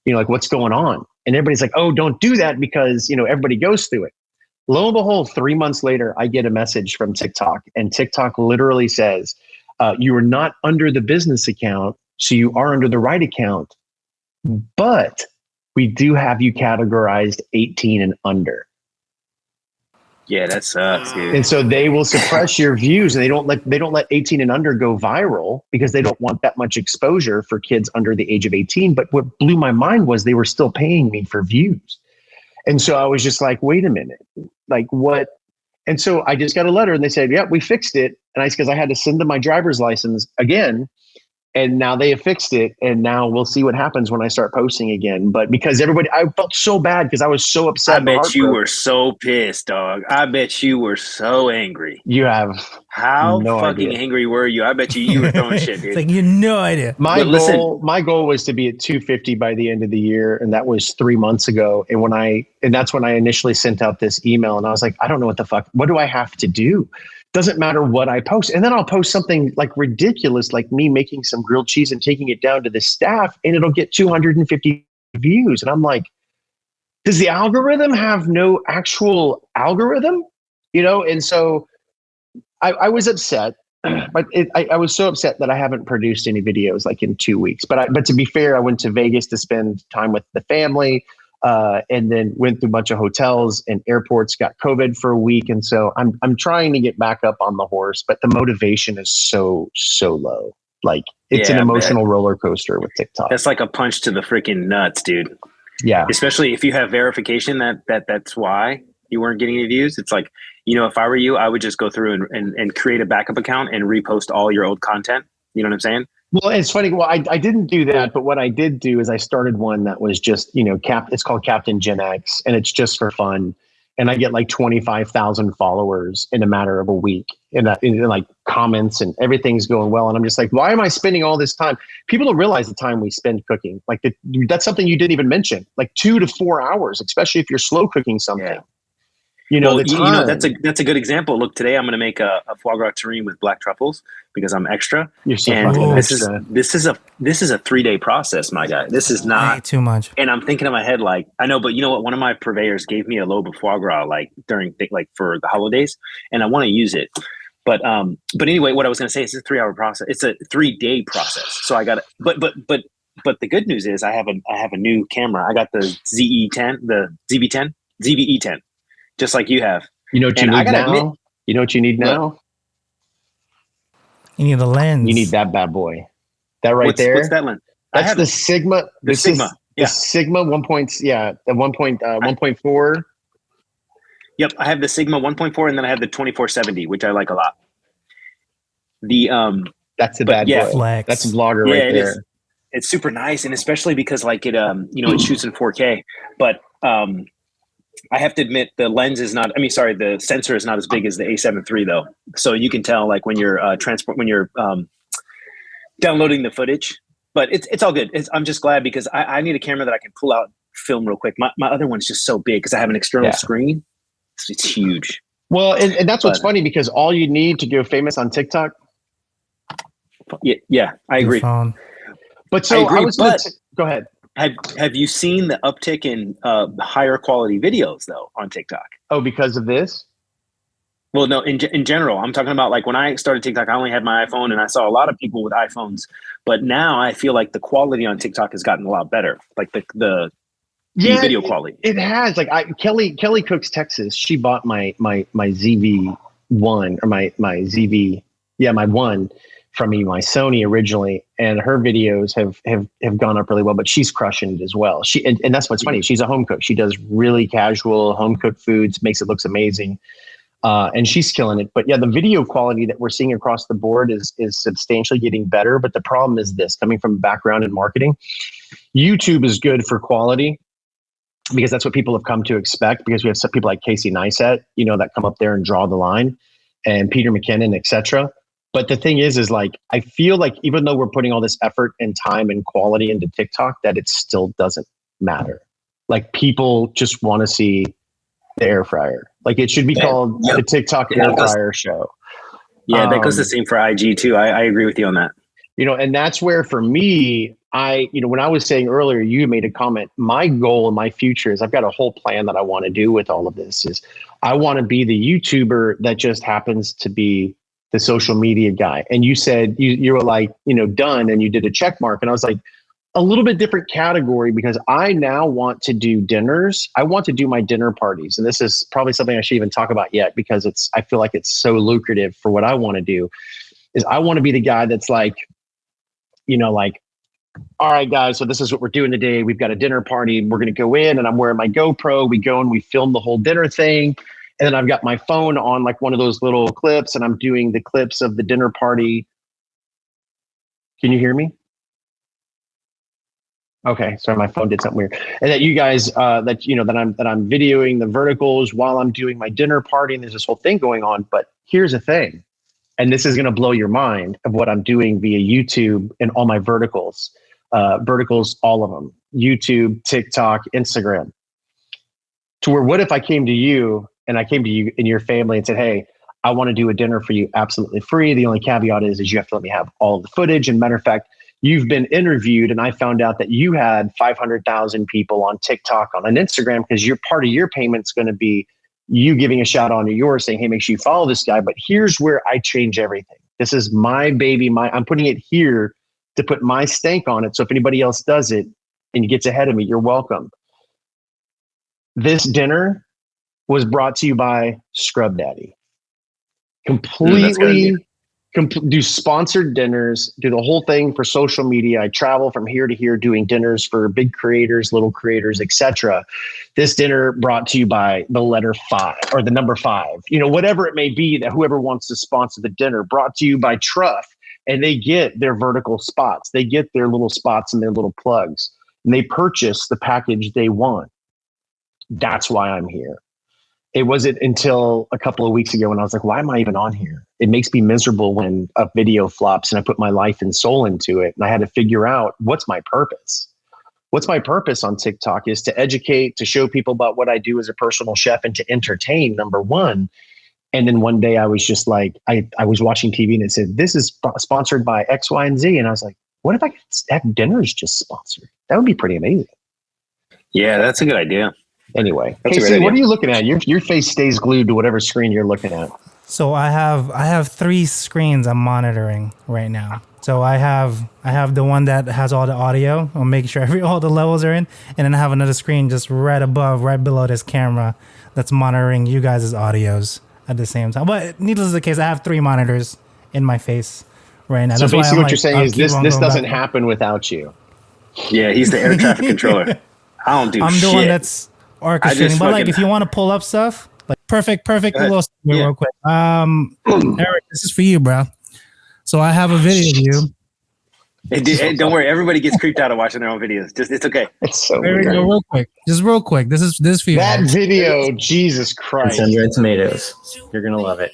Like, what's going on? And everybody's like, oh, don't do that because, everybody goes through it. Lo and behold, 3 months later, I get a message from TikTok, and TikTok literally says, you are not under the business account, so you are under the right account. But we do have you categorized 18 and under. Yeah, that sucks, dude. And so they will suppress your views, and they don't let 18 and under go viral because they don't want that much exposure for kids under the age of 18. But what blew my mind was they were still paying me for views. And so I was just like, wait a minute, like what? And so I just got a letter and they said, yeah, we fixed it. And because I had to send them my driver's license again. And now they have fixed it. And now we'll see what happens when I start posting again. But because I felt so bad because I was so upset. I bet you were so pissed, dog. I bet you were so angry. You have how no fucking idea. angry were you? I bet you were throwing shit, dude. It's like you had no idea. My goal was to be at 250 by the end of the year. And that was 3 months ago. And that's when I initially sent out this email and I was like, I don't know what the fuck, what do I have to do? Doesn't matter what I post. And then I'll post something like ridiculous, like me making some grilled cheese and taking it down to the staff and it'll get 250 views. And I'm like, does the algorithm have no actual algorithm? And so I was upset, but I was so upset that I haven't produced any videos like in 2 weeks. But to be fair, I went to Vegas to spend time with the family. And then went through a bunch of hotels and airports, got COVID for a week. And so I'm trying to get back up on the horse, but the motivation is so low. Like it's an emotional roller coaster with TikTok. That's like a punch to the freaking nuts, dude. Yeah. Especially if you have verification that's why you weren't getting any views. It's like, if I were you, I would just go through and create a backup account and repost all your old content. You know what I'm saying? Well, it's funny. Well, I didn't do that, but what I did do is I started one that was just, it's called Captain Gen X, and it's just for fun. And I get like 25,000 followers in a matter of a week, and like comments and everything's going well. And I'm just like, why am I spending all this time? People don't realize the time we spend cooking. Like that's something you didn't even mention, like 2 to 4 hours, especially if you're slow cooking something. Yeah. That's a good example. Look, today I'm going to make a foie gras terrine with black truffles because I'm extra. You're so and fucking extra. This is a 3-day process, my guy. This is not way too much. And I'm thinking in my head, like, I know, but you know what? One of my purveyors gave me a lobe of foie gras, like for the holidays, and I want to use it. But anyway, what I was going to say is it's a 3-hour process. It's a 3-day process. So I got it. But the good news is I have a new camera. I got the ZV-10, just like you have. You know what you need now? You know what you need now? You need a lens. You need that bad boy. That what's that lens? That's the Sigma. The Sigma. The Sigma 1.4. Yep, I have the Sigma 1.4, and then I have the 2470, which I like a lot. That's the bad boy. Flex. That's a vlogger right there. It's super nice, and especially because like it it shoots in 4K. But I have to admit the lens is not. The sensor is not as big as the A7 III though. So you can tell like when you're downloading the footage. But it's all good. I'm just glad because I need a camera that I can pull out, film real quick. My other one's just so big because I have an external screen. It's huge. Well, and that's what's funny because all you need to go famous on TikTok. Yeah, I agree. But so I was go ahead. Have you seen the uptick in higher quality videos though on TikTok? Oh, because of this? Well, no, in general, I'm talking about like when I started TikTok, I only had my iPhone and I saw a lot of people with iPhones, but now I feel like the quality on TikTok has gotten a lot better. Like the video quality. It has. Like Kelly Cooks Texas, she bought my ZV-1 or my ZV, my one from me, my Sony originally, and her videos have gone up really well, but she's crushing it as well. And that's what's funny. She's a home cook. She does really casual home cooked foods, makes it looks amazing. And she's killing it. But yeah, the video quality that we're seeing across the board is substantially getting better. But the problem is this, coming from a background in marketing, YouTube is good for quality because that's what people have come to expect, because we have some people like Casey Neistat, that come up there and draw the line, and Peter McKinnon, etc. But the thing is like, I feel like even though we're putting all this effort and time and quality into TikTok, that it still doesn't matter. Like people just want to see the air fryer. Like it should be called the TikTok air fryer show. Yeah, that goes the same for IG too. I agree with you on that. And that's where for me, when I was saying earlier, you made a comment, my goal and my future is I've got a whole plan that I want to do with all of this is I want to be the YouTuber that just happens to be the social media guy. And you said you were like, done, and you did a check mark. And I was like, a little bit different category because I now want to do dinners. I want to do my dinner parties. And this is probably something I should even talk about yet because I feel like it's so lucrative for what I want to do is I want to be the guy that's like, like, all right, guys, so this is what we're doing today. We've got a dinner party. We're going to go in and I'm wearing my GoPro. We go and we film the whole dinner thing. And then I've got my phone on like one of those little clips and I'm doing the clips of the dinner party. Can you hear me? Okay, sorry, my phone did something weird. And that you guys, that I'm videoing the verticals while I'm doing my dinner party, and there's this whole thing going on. But here's the thing, and this is going to blow your mind of what I'm doing via YouTube and all my verticals, all of them, YouTube, TikTok, Instagram. To where, what if I came to you and and your family and said, hey, I want to do a dinner for you absolutely free. The only caveat is you have to let me have all of the footage. And matter of fact, you've been interviewed and I found out that you had 500,000 people on TikTok, on Instagram, because your part of your payment's going to be you giving a shout out to yours saying, hey, make sure you follow this guy. But here's where I change everything. This is my baby. I'm putting it here to put my stank on it. So if anybody else does it and gets ahead of me, you're welcome. This dinner was brought to you by Scrub Daddy. Completely do sponsored dinners, do the whole thing for social media. I travel from here to here doing dinners for big creators, little creators, etc. This dinner brought to you by the letter 5 or the number 5, whatever it may be that whoever wants to sponsor the dinner, brought to you by Truff, and they get their vertical spots. They get their little spots and their little plugs, and they purchase the package they want. That's why I'm here. It wasn't until a couple of weeks ago when I was like, why am I even on here? It makes me miserable when a video flops and I put my life and soul into it. And I had to figure out what's my purpose. What's my purpose on TikTok is to educate, to show people about what I do as a personal chef and to entertain, number one. And then one day I was just like, I was watching TV and it said, this is sponsored by X, Y, and Z. And I was like, what if I could have dinners just sponsored? That would be pretty amazing. Yeah, that's a good idea. Anyway, Casey, what are you looking at? Your face stays glued to whatever screen you're looking at. So I have 3 screens I'm monitoring right now. So I have the one that has all the audio. I'll make sure all the levels are in, and then I have another screen just right below this camera that's monitoring you guys' audios at the same time. But needless to say, I have 3 monitors in my face right now. So that's basically, what you're saying is this doesn't happen without you. Yeah, he's the air traffic controller. I don't do shit. I'm the one that's orchestrating, but like if you want to pull up stuff, like perfect little real quick. Eric, this is for you, bro. So I have a video of you. Hey, don't worry, everybody gets creeped out of watching their own videos. It's okay. It's so weird. Real quick. This is for you. That video, Jesus Christ. Sun-dried tomatoes. You're gonna love it.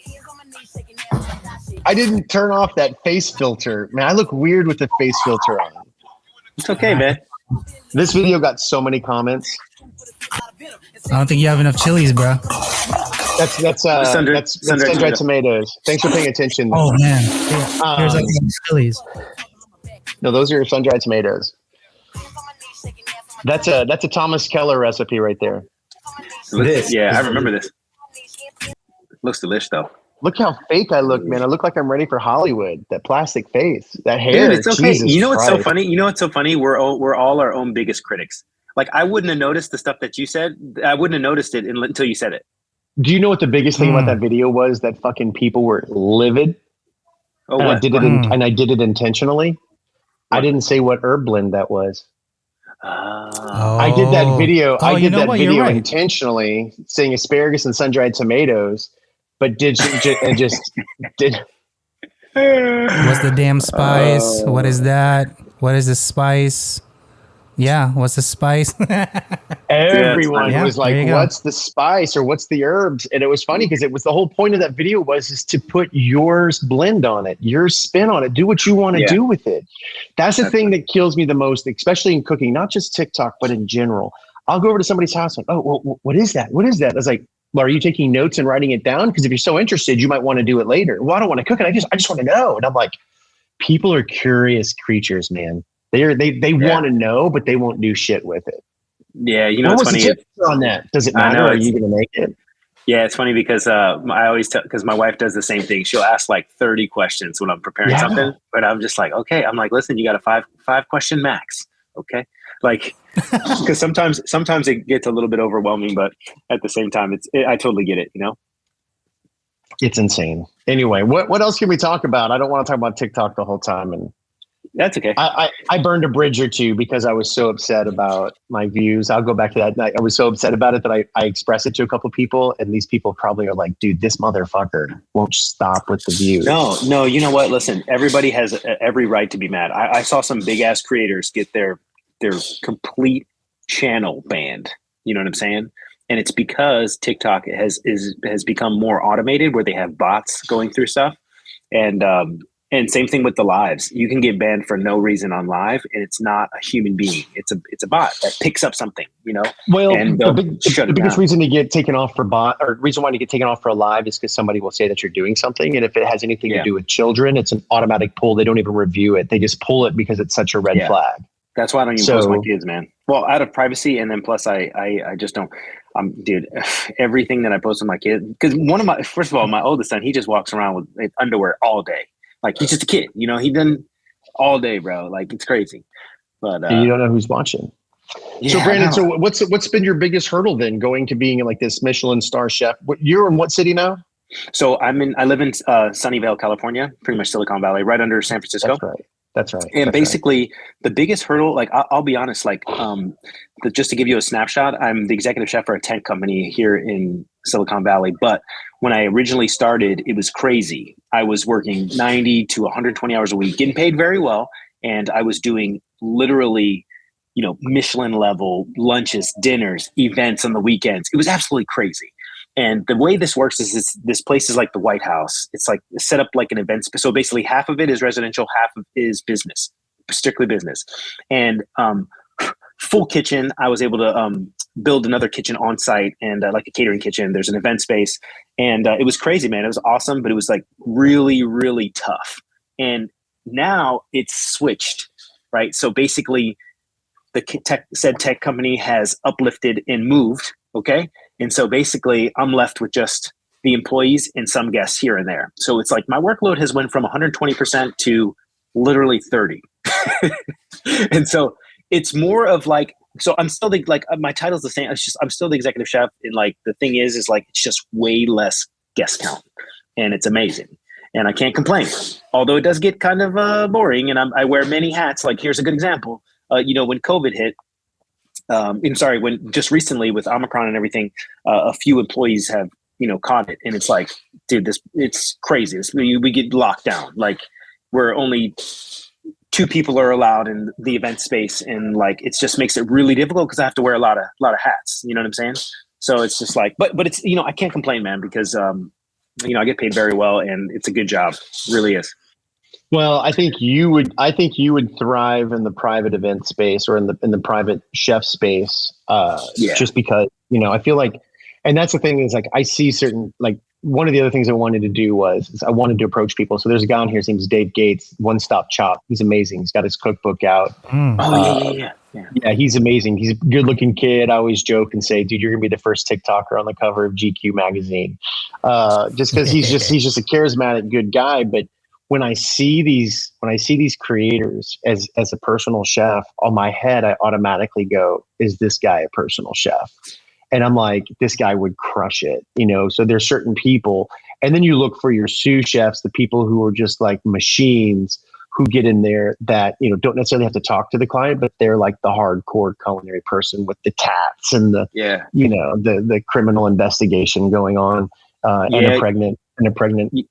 I didn't turn off that face filter. Man, I look weird with the face filter on. It's okay, man. This video got so many comments. I don't think you have enough chilies, bro. That's sun-dried tomatoes. Thanks for paying attention. Oh man, here's like chilies. No, those are sun-dried tomatoes. That's a Thomas Keller recipe right there. Yeah, I remember this. Looks delicious though. Look how fake I look, man. I look like I'm ready for Hollywood. That plastic face, that hair. Dude, it's okay. Jesus you know what's Christ. so funny? We're all our own biggest critics. Like I wouldn't have noticed the stuff that you said. I wouldn't have noticed it until you said it. Do you know what the biggest thing about that video was? That fucking people were livid. Oh, and what? I did it intentionally. What? I didn't say what herb blend that was. I did that video. I did that video intentionally, saying asparagus and sun-dried tomatoes, but did. What's the damn spice? What is that? What is the spice? Yeah, what's the spice? Everyone was like, what's the spice or what's the herbs? And it was funny because it was the whole point of that video was to put yours blend on it, your spin on it, do what you want to do with it. That's the thing that kills me the most, especially in cooking, not just TikTok, but in general. I'll go over to somebody's house and, what is that? What is that? I was like, well, are you taking notes and writing it down? Because if you're so interested, you might want to do it later. Well, I don't want to cook it. I just want to know. And I'm like, people are curious creatures, man. They want to know, but they won't do shit with it. Yeah, you know, it's funny. On that, does it matter? Are you going to make it? Yeah, it's funny because I always tell, because my wife does the same thing. She'll ask like 30 questions when I'm preparing something, but I'm just like, okay. I'm like, listen, you got a five question max. Okay. Like, because sometimes it gets a little bit overwhelming, but at the same time, I totally get it, you know? It's insane. Anyway, what else can we talk about? I don't want to talk about TikTok the whole time. And That's okay. I burned a bridge or two because I was so upset about my views. I'll go back to that. I was so upset about it that I expressed it to a couple of people, and these people probably are like, dude, this motherfucker won't stop with the views. No, you know what? Listen, everybody has every right to be mad. I saw some big ass creators get their complete channel banned. You know what I'm saying? And it's because TikTok has become more automated, where they have bots going through stuff, and same thing with the lives. You can get banned for no reason on live, and it's not a human being. It's a bot that picks up something, you know. Well, and the biggest reason to get taken off for bot, or reason why to get taken off for a live, is because somebody will say that you're doing something, and if it has anything to do with children, it's an automatic pull. They don't even review it; they just pull it because it's such a red flag. That's why I don't even post my kids, man. Well, out of privacy, and then plus I just don't. Dude, everything that I post with my kids, because first of all, my oldest son, he just walks around with underwear all day. Like, he's just a kid, you know. He done all day, bro. Like, it's crazy. But you don't know who's watching. Yeah, so Brandon, so what's been your biggest hurdle then, going to being like this Michelin star chef? You're in what city now? So I live in Sunnyvale, California, pretty much Silicon Valley, right under San Francisco. That's right. And basically, the biggest hurdle, like, I'll be honest, like, just to give you a snapshot, I'm the executive chef for a tent company here in Silicon Valley. But when I originally started, it was crazy. I was working 90 to 120 hours a week, getting paid very well. And I was doing literally, you know, Michelin level lunches, dinners, events on the weekends. It was absolutely crazy. And the way this works is this place is like the White House. It's like set up like an event. So basically half of it is residential, half of it is business, strictly business. And full kitchen. I was able to build another kitchen on site, and like a catering kitchen. There's an event space. And it was crazy, man. It was awesome, but it was like really, really tough. And now it's switched, right? So basically the tech company has uplifted and moved. Okay. And so basically I'm left with just the employees and some guests here and there. So it's like my workload has went from 120% to literally 30. And so it's more of like, so I'm still my title's the same. It's just, I'm still the executive chef. And like, the thing is like, it's just way less guest count, and it's amazing. And I can't complain, although it does get kind of boring, and I wear many hats. Like, here's a good example. You know, when COVID hit, when just recently with Omicron and everything, a few employees have, you know, caught it. And it's like, dude, it's crazy. We get locked down. Like, we're only 2 people are allowed in the event space. And like, it just makes it really difficult because I have to wear a lot of hats. You know what I'm saying? So it's just like, but it's, you know, I can't complain, man, because, you know, I get paid very well, and it's a good job. It really is. Well, I think you would thrive in the private event space, or in the private chef space, just because, you know, I feel like, and that's the thing is, like, I see certain, like, one of the other things I wanted to do was I wanted to approach people. So there's a guy on here, his name's Dave Gates, One Stop Chop. He's amazing. He's got his cookbook out. Yeah, he's amazing. He's a good looking kid. I always joke and say, dude, you're gonna be the first TikToker on the cover of GQ magazine. Just because he's just a charismatic, good guy. But when I see these creators as a personal chef, on my head, I automatically go, is this guy a personal chef? And I'm like, this guy would crush it, you know? So there's certain people, and then you look for your sous chefs, the people who are just like machines, who get in there that, you know, don't necessarily have to talk to the client, but they're like the hardcore culinary person with the tats and the, you know, the criminal investigation going on, and a pregnant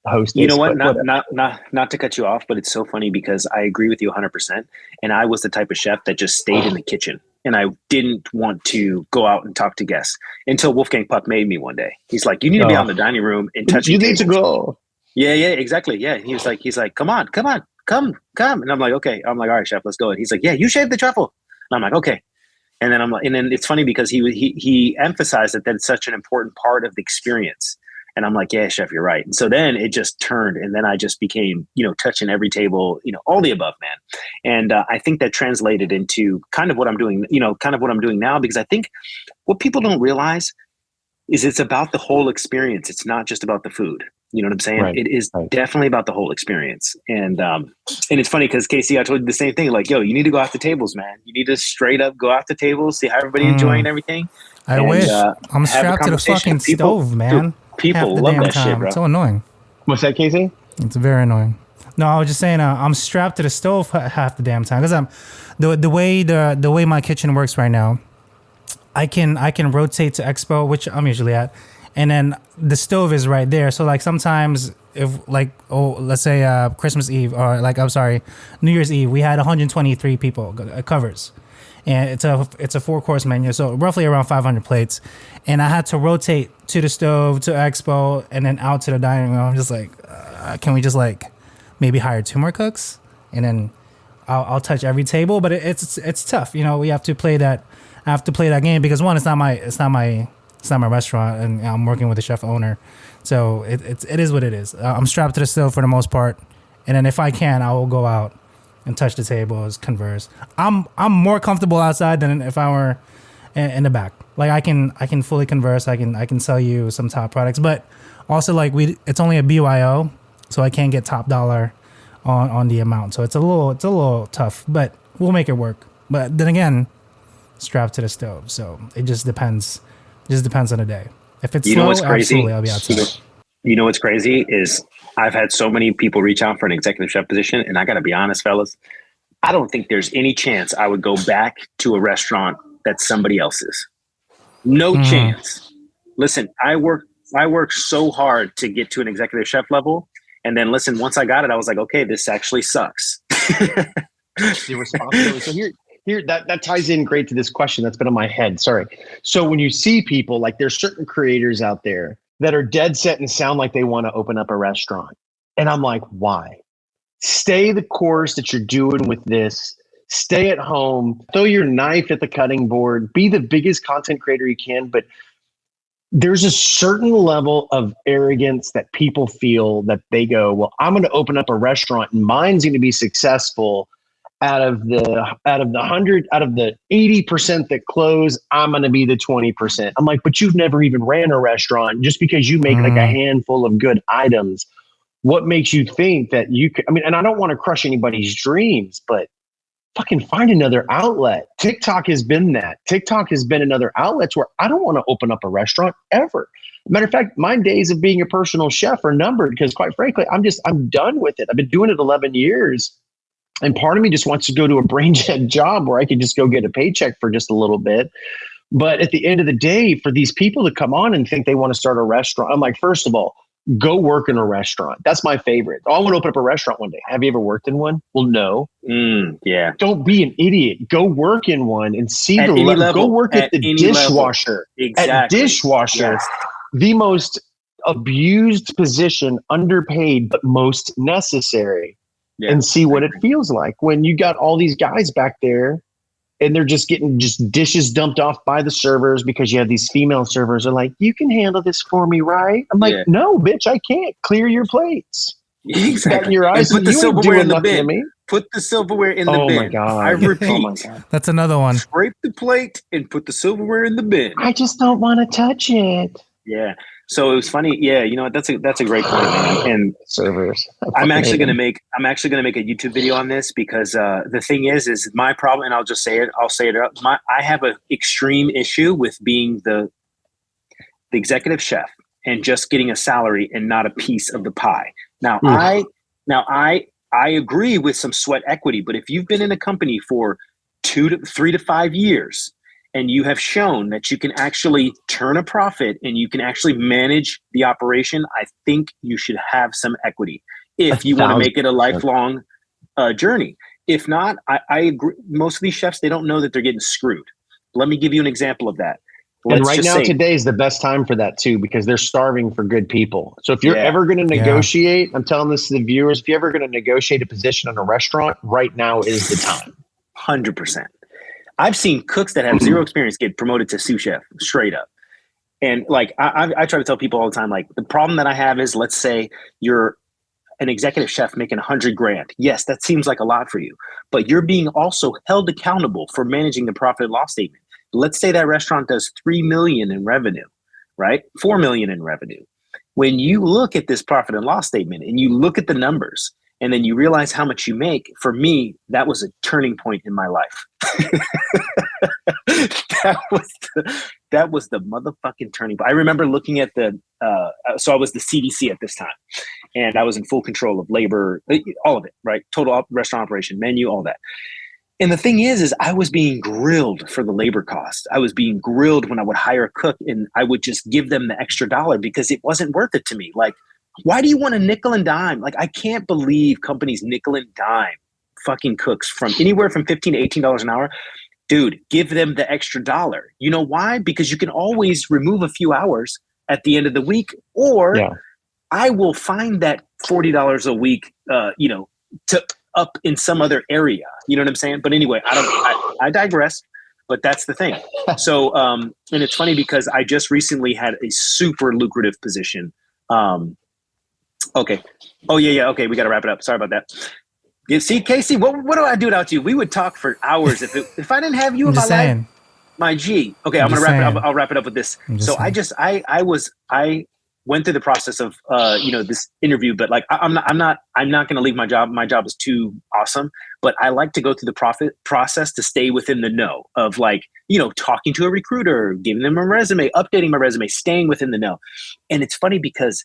hostess. You know what? Not to cut you off, but it's so funny because I agree with you 100%. And I was the type of chef that just stayed in the kitchen, and I didn't want to go out and talk to guests until Wolfgang Puck made me one day. He's like, you need to be on the dining room and touching tables. You need to go. Yeah, exactly. Yeah. He's like, come on. And I'm like, okay. I'm like, all right, chef, let's go. And he's like, yeah, you shaved the truffle. And I'm like, okay. And then and then it's funny because he emphasized that it's such an important part of the experience. And I'm like, yeah, chef, you're right. And so then it just turned, and then I just became, you know, touching every table, you know, all the above, man. And I think that translated into kind of what I'm doing, you know, kind of what I'm doing now, because I think what people don't realize is it's about the whole experience. It's not just about the food. You know what I'm saying? Right. It is Right. definitely about the whole experience. And it's funny because Casey, I told you the same thing. Like, yo, you need to go off the tables, man. You need to straight up go off the tables, see how everybody enjoying everything. I and, wish. I'm have a strapped to the conversation. fucking stove, man. Dude, people Half the love damn that time. shit, bro. It's so annoying. What's that, Casey? It's very annoying. No, I was just saying I'm strapped to the stove half the damn time because I'm the way my kitchen works right now. I can rotate to Expo, which I'm usually at, and then the stove is right there. So like sometimes if like let's say Christmas Eve or like I'm sorry, New Year's Eve, we had 123 people covers, and it's a 4-course menu, so roughly around 500 plates, and I had to rotate to the stove to Expo and then out to the dining room. I'm just like, can we just like maybe hire 2 more cooks and then I'll touch every table, but it's tough. You know, we have to play that. I have to play that game because one, it's not my restaurant, and I'm working with the chef owner, so it is what it is. I'm strapped to the stove for the most part, and then if I can, I will go out and touch the tables, converse. I'm more comfortable outside than if I were in the back. Like I can fully converse. I can sell you some top products, but also like it's only a BYO, so I can't get top dollar on the amount. So it's a little tough, but we'll make it work. But then again, strapped to the stove, so it just depends. Just depends on the day. If it's slow, absolutely, I'll be outside. You know what's crazy is I've had so many people reach out for an executive chef position, and I got to be honest, fellas, I don't think there's any chance I would go back to a restaurant that's somebody else's. No chance. Listen, I worked so hard to get to an executive chef level, and then listen, once I got it, I was like, okay, this actually sucks. The responsibility. So here that ties in great to this question that's been on my head. Sorry. So when you see people, like there's certain creators out there that are dead set and sound like they want to open up a restaurant. And I'm like, why? Stay the course that you're doing with this. Stay at home, throw your knife at the cutting board, be the biggest content creator you can. But there's a certain level of arrogance that people feel that they go, well, I'm going to open up a restaurant and mine's going to be successful. Out of the 80% that close, I'm going to be the 20%. I'm like, but you've never even ran a restaurant. Just because you make like a handful of good items, what makes you think that you could? I mean, and I don't want to crush anybody's dreams, but fucking find another outlet. TikTok has been that. TikTok has been another outlet where I don't want to open up a restaurant ever. Matter of fact, my days of being a personal chef are numbered because, quite frankly, I'm done with it. I've been doing it 11 years. And part of me just wants to go to a brain dead job where I can just go get a paycheck for just a little bit. But at the end of the day, for these people to come on and think they want to start a restaurant, I'm like, first of all, go work in a restaurant. That's my favorite. I want to open up a restaurant one day. Have you ever worked in one? Well, no. Yeah. Don't be an idiot. Go work in one and see at the level. Go work at the dishwasher. Exactly. At dishwasher, yes. The most abused position, underpaid, but most necessary. Yeah, and see what it feels like when you got all these guys back there and they're just getting dishes dumped off by the servers because you have these female servers are like, you can handle this for me, right? I'm like, no, bitch, I can't. Clear your plates. Exactly. Got in your eyes and put the silverware in the bin. Me. Put the silverware in the bin. Oh my God. I repeat. Oh my God. That's another one. Scrape the plate and put the silverware in the bin. I just don't want to touch it. Yeah. So it was funny. Yeah, you know what? That's a great point, man. And servers. I'm actually gonna make a YouTube video on this because the thing is my problem, and I'll just say it. I'll say it up. I have an extreme issue with being the executive chef and just getting a salary and not a piece of the pie. Now I agree with some sweat equity, but if you've been in a company for 3 to 5 years. And you have shown that you can actually turn a profit and you can actually manage the operation, I think you should have some equity if you want to make it a lifelong journey. If not, I agree. Most of these chefs, they don't know that they're getting screwed. Let me give you an example of that. And right now, today is the best time for that too, because they're starving for good people. So if you're ever going to negotiate, I'm telling this to the viewers, if you're ever going to negotiate a position in a restaurant, right now is the time. 100%. I've seen cooks that have zero experience get promoted to sous chef straight up. And like, I try to tell people all the time, like the problem that I have is, let's say you're an executive chef making $100,000. Yes, that seems like a lot for you, but you're being also held accountable for managing the profit and loss statement. Let's say that restaurant does 3 million in revenue, right? 4 million in revenue. when you look at this profit and loss statement and you look at the numbers and then you realize how much you make, for me, that was a turning point in my life. that was the motherfucking turning point. I remember looking at so I was the CDC at this time, and I was in full control of labor, all of it, right? Total restaurant operation, menu, all that. And the thing is I was being grilled for the labor cost. I was being grilled when I would hire a cook, and I would just give them the extra dollar because it wasn't worth it to me. Like, why do you want a nickel and dime? Like, I can't believe companies nickel and dime fucking cooks from anywhere from $15 to $18 an hour. Dude, give them the extra dollar. You know why? Because you can always remove a few hours at the end of the week, or I will find that $40 a week, to up in some other area. You know what I'm saying? But anyway, I digress. But that's the thing. So, and it's funny because I just recently had a super lucrative position. Okay. Oh yeah. Okay, we got to wrap it up. Sorry about that. You see, Casey, what do I do without you? We would talk for hours if I didn't have you in my life. My G. Okay, I'm gonna wrap it up. I'll wrap it up with this. So I went through the process of this interview, but like I'm not gonna leave my job. My job is too awesome, but I like to go through the process to stay within the know of talking to a recruiter, giving them a resume, updating my resume, staying within the know. And it's funny because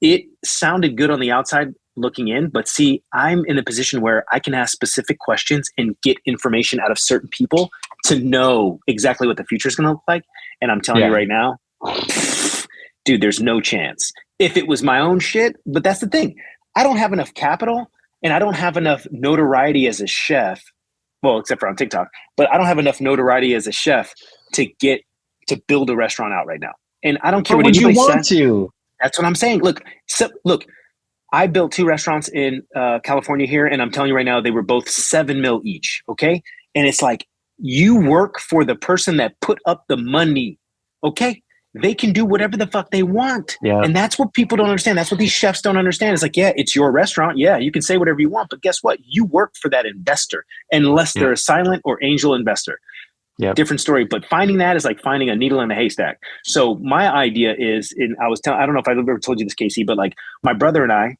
it sounded good on the outside looking in, but see, I'm in a position where I can ask specific questions and get information out of certain people to know exactly what the future is going to look like. And I'm telling you right now, dude, there's no chance. If it was my own shit, but that's the thing. I don't have enough capital and I don't have enough notoriety as a chef. Well, except for on TikTok, but I don't have enough notoriety as a chef to build a restaurant out right now. And I don't care what anybody says. That's what I'm saying. Look, I built 2 restaurants in California here, and I'm telling you right now, they were both $7 million each. Okay. And it's like, you work for the person that put up the money. Okay. They can do whatever the fuck they want. Yeah. And that's what people don't understand. That's what these chefs don't understand. It's like, yeah, it's your restaurant. Yeah, you can say whatever you want, but guess what? You work for that investor unless they're a silent or angel investor. Yeah. Different story. But finding that is like finding a needle in a haystack. So my idea is, I don't know if I've ever told you this, Casey, but like my brother and I,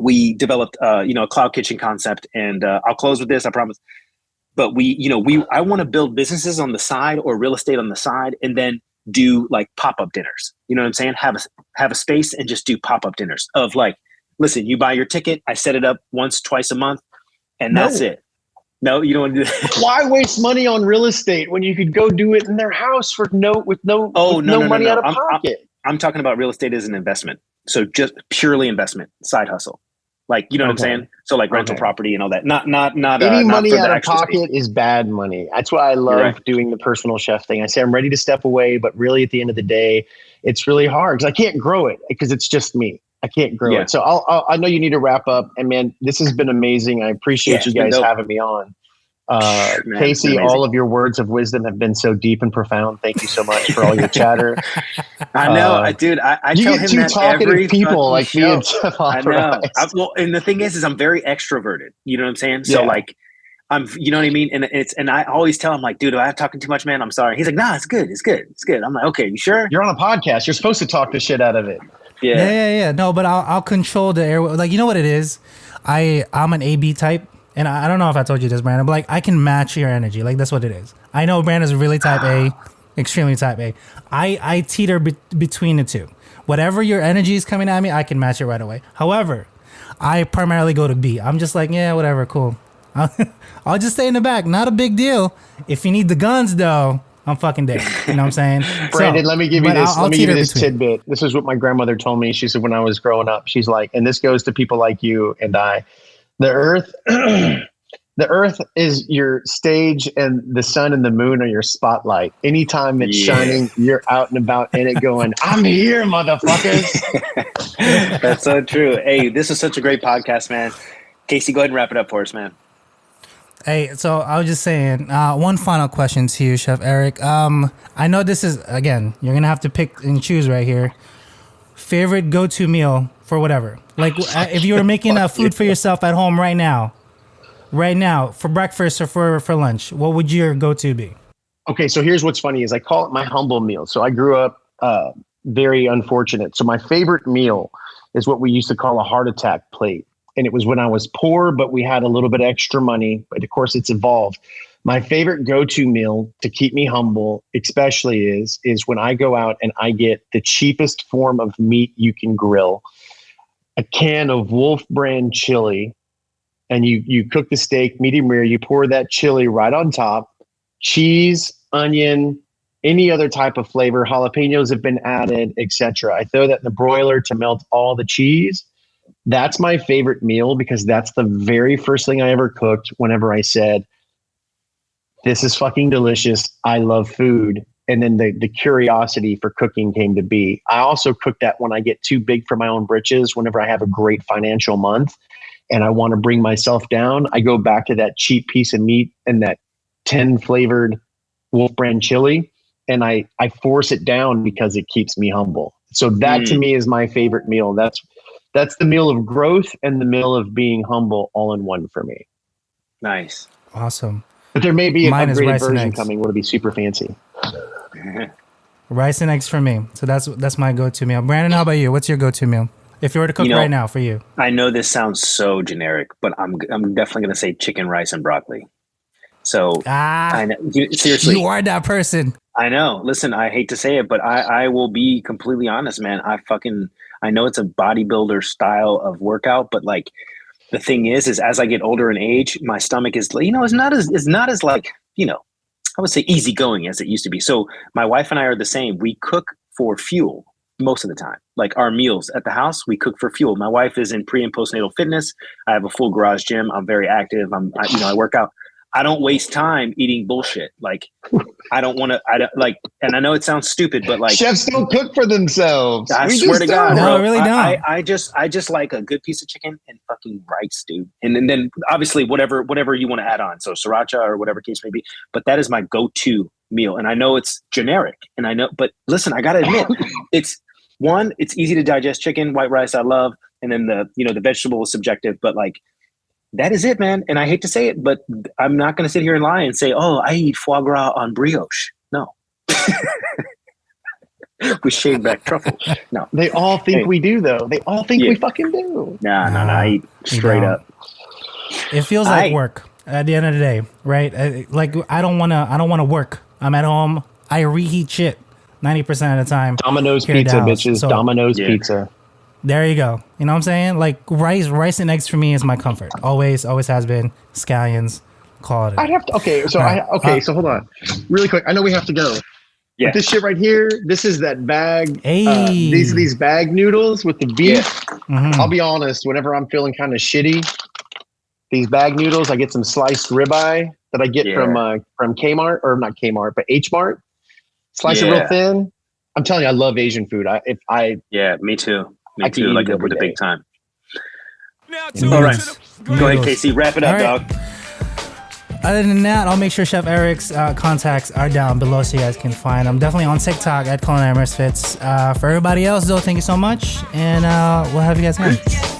we developed, a cloud kitchen concept, and I'll close with this, I promise. But I want to build businesses on the side or real estate on the side, and then do like pop-up dinners. You know what I'm saying? Have a space and just do pop-up dinners of like, listen, you buy your ticket, I set it up once, twice a month, and that's it. No, you don't want to do that. Why waste money on real estate when you could go do it in their house with no money out of pocket? I'm talking about real estate as an investment. So just purely investment, side hustle. Like, you know what I'm saying? So like rental property and all that. Not any money out of pocket is bad money. That's why I love doing the personal chef thing. I say I'm ready to step away, but really at the end of the day, it's really hard because I can't grow it because it's just me. I can't grow it. So I know you need to wrap up, and man, this has been amazing. I appreciate you guys having me on. Man, Casey, all of your words of wisdom have been so deep and profound. Thank you so much for all your chatter. I know, dude. I tell him that every people like show. me and Jeff. I know. And the thing is I'm very extroverted. You know what I'm saying? So like, you know what I mean? And I always tell him like, dude, am I talking too much, man? I'm sorry. He's like, nah, it's good. It's good. It's good. I'm like, okay, you sure? You're on a podcast. You're supposed to talk the shit out of it. Yeah. No, but I'll control the air. Like, you know what it is? I'm an AB type. And I don't know if I told you this, Brandon, but like I can match your energy. Like that's what it is. I know Brandon's really type A, extremely type A. I teeter between the two. Whatever your energy is coming at me, I can match it right away. However, I primarily go to B. I'm just like, yeah, whatever, cool. I'll just stay in the back. Not a big deal. If you need the guns, though, I'm fucking dead. You know what I'm saying? Brandon, let me give you this. Let me give you this tidbit. This is what my grandmother told me. She said when I was growing up, she's like, and this goes to people like you and I. The earth is your stage, and the sun and the moon are your spotlight. Anytime it's shining, you're out and about in it going, I'm here, motherfuckers. That's so true. Hey, this is such a great podcast, man. Casey, go ahead and wrap it up for us, man. Hey, so I was just saying, one final question to you, Chef Eric. I know this is, again, you're going to have to pick and choose right here. Favorite go-to meal for whatever. Like if you were making food for yourself at home right now, for breakfast or for lunch, what would your go-to be? Okay, so here's what's funny is I call it my humble meal. So I grew up very unfortunate. So my favorite meal is what we used to call a heart attack plate. And it was when I was poor, but we had a little bit of extra money. But of course, it's evolved. My favorite go-to meal to keep me humble, especially is when I go out and I get the cheapest form of meat you can grill, a can of Wolf brand chili, and you cook the steak medium rare. You pour that chili right on top, cheese, onion, any other type of flavor. Jalapenos have been added, etc. I throw that in the broiler to melt all the cheese. That's my favorite meal because that's the very first thing I ever cooked whenever I said, this is fucking delicious. I love food. And then the curiosity for cooking came to be. I also cook that when I get too big for my own britches, whenever I have a great financial month and I want to bring myself down, I go back to that cheap piece of meat and that 10 flavored Wolf brand chili. And I force it down because it keeps me humble. So that to me is my favorite meal. That's the meal of growth and the meal of being humble all in one for me. Nice. Awesome. But there may be an Mine is upgraded rice and version eggs. coming where it'll be super fancy. Rice and eggs for me. So that's my go-to meal. Brandon, how about you? What's your go-to meal? If you were to cook right now for you. I know this sounds so generic, but I'm definitely going to say chicken, rice, and broccoli. So I know, seriously, you are that person. I know. Listen, I hate to say it, but I will be completely honest, man. I know it's a bodybuilder style of workout, but like the thing is as I get older in age, my stomach is, is not as like, I would say easygoing as it used to be. So my wife and I are the same. We cook for fuel most of the time. Like our meals at the house, we cook for fuel. My wife is in pre and postnatal fitness. I have a full garage gym. I'm very active. I work out. I don't waste time eating bullshit. Like I don't want to, and I know it sounds stupid, but like chefs don't cook for themselves. I swear to God, no, bro, I really don't. I just like a good piece of chicken and fucking rice, dude. And then obviously whatever you want to add on. So sriracha or whatever case may be, but that is my go-to meal. And I know it's generic but listen, I got to admit it's easy to digest chicken, white rice I love. And then the vegetable is subjective, but like, that is it, man. And I hate to say it, but I'm not going to sit here and lie and say, oh, I eat foie gras on brioche. No. With shaved back truffle. No. They all think we do, though. They all think we fucking do. No. I eat straight up. It feels like work at the end of the day, right? I don't want to work. I'm at home. I reheat shit 90% of the time. Domino's pizza, bitches. So, Domino's pizza. There you go. You know what I'm saying? Like rice and eggs for me is my comfort. Always has been. Scallions, call it. I'd have to. Okay, so so hold on, really quick. I know we have to go. Yeah. But this shit right here. This is that bag. Hey. These bag noodles with the beef. Yeah. Mm-hmm. I'll be honest. Whenever I'm feeling kind of shitty, these bag noodles. I get some sliced ribeye that I get from Kmart or not Kmart, but H Mart. Slice it real thin. I'm telling you, I love Asian food. Me too. Me too. Like over the big time. All right. Go ahead, Casey. Wrap it up, dog. Other than that, I'll make sure Chef Eric's contacts are down below so you guys can find him. Definitely on TikTok at Culinary Misfits. For everybody else, though, thank you so much. And we'll have you guys next.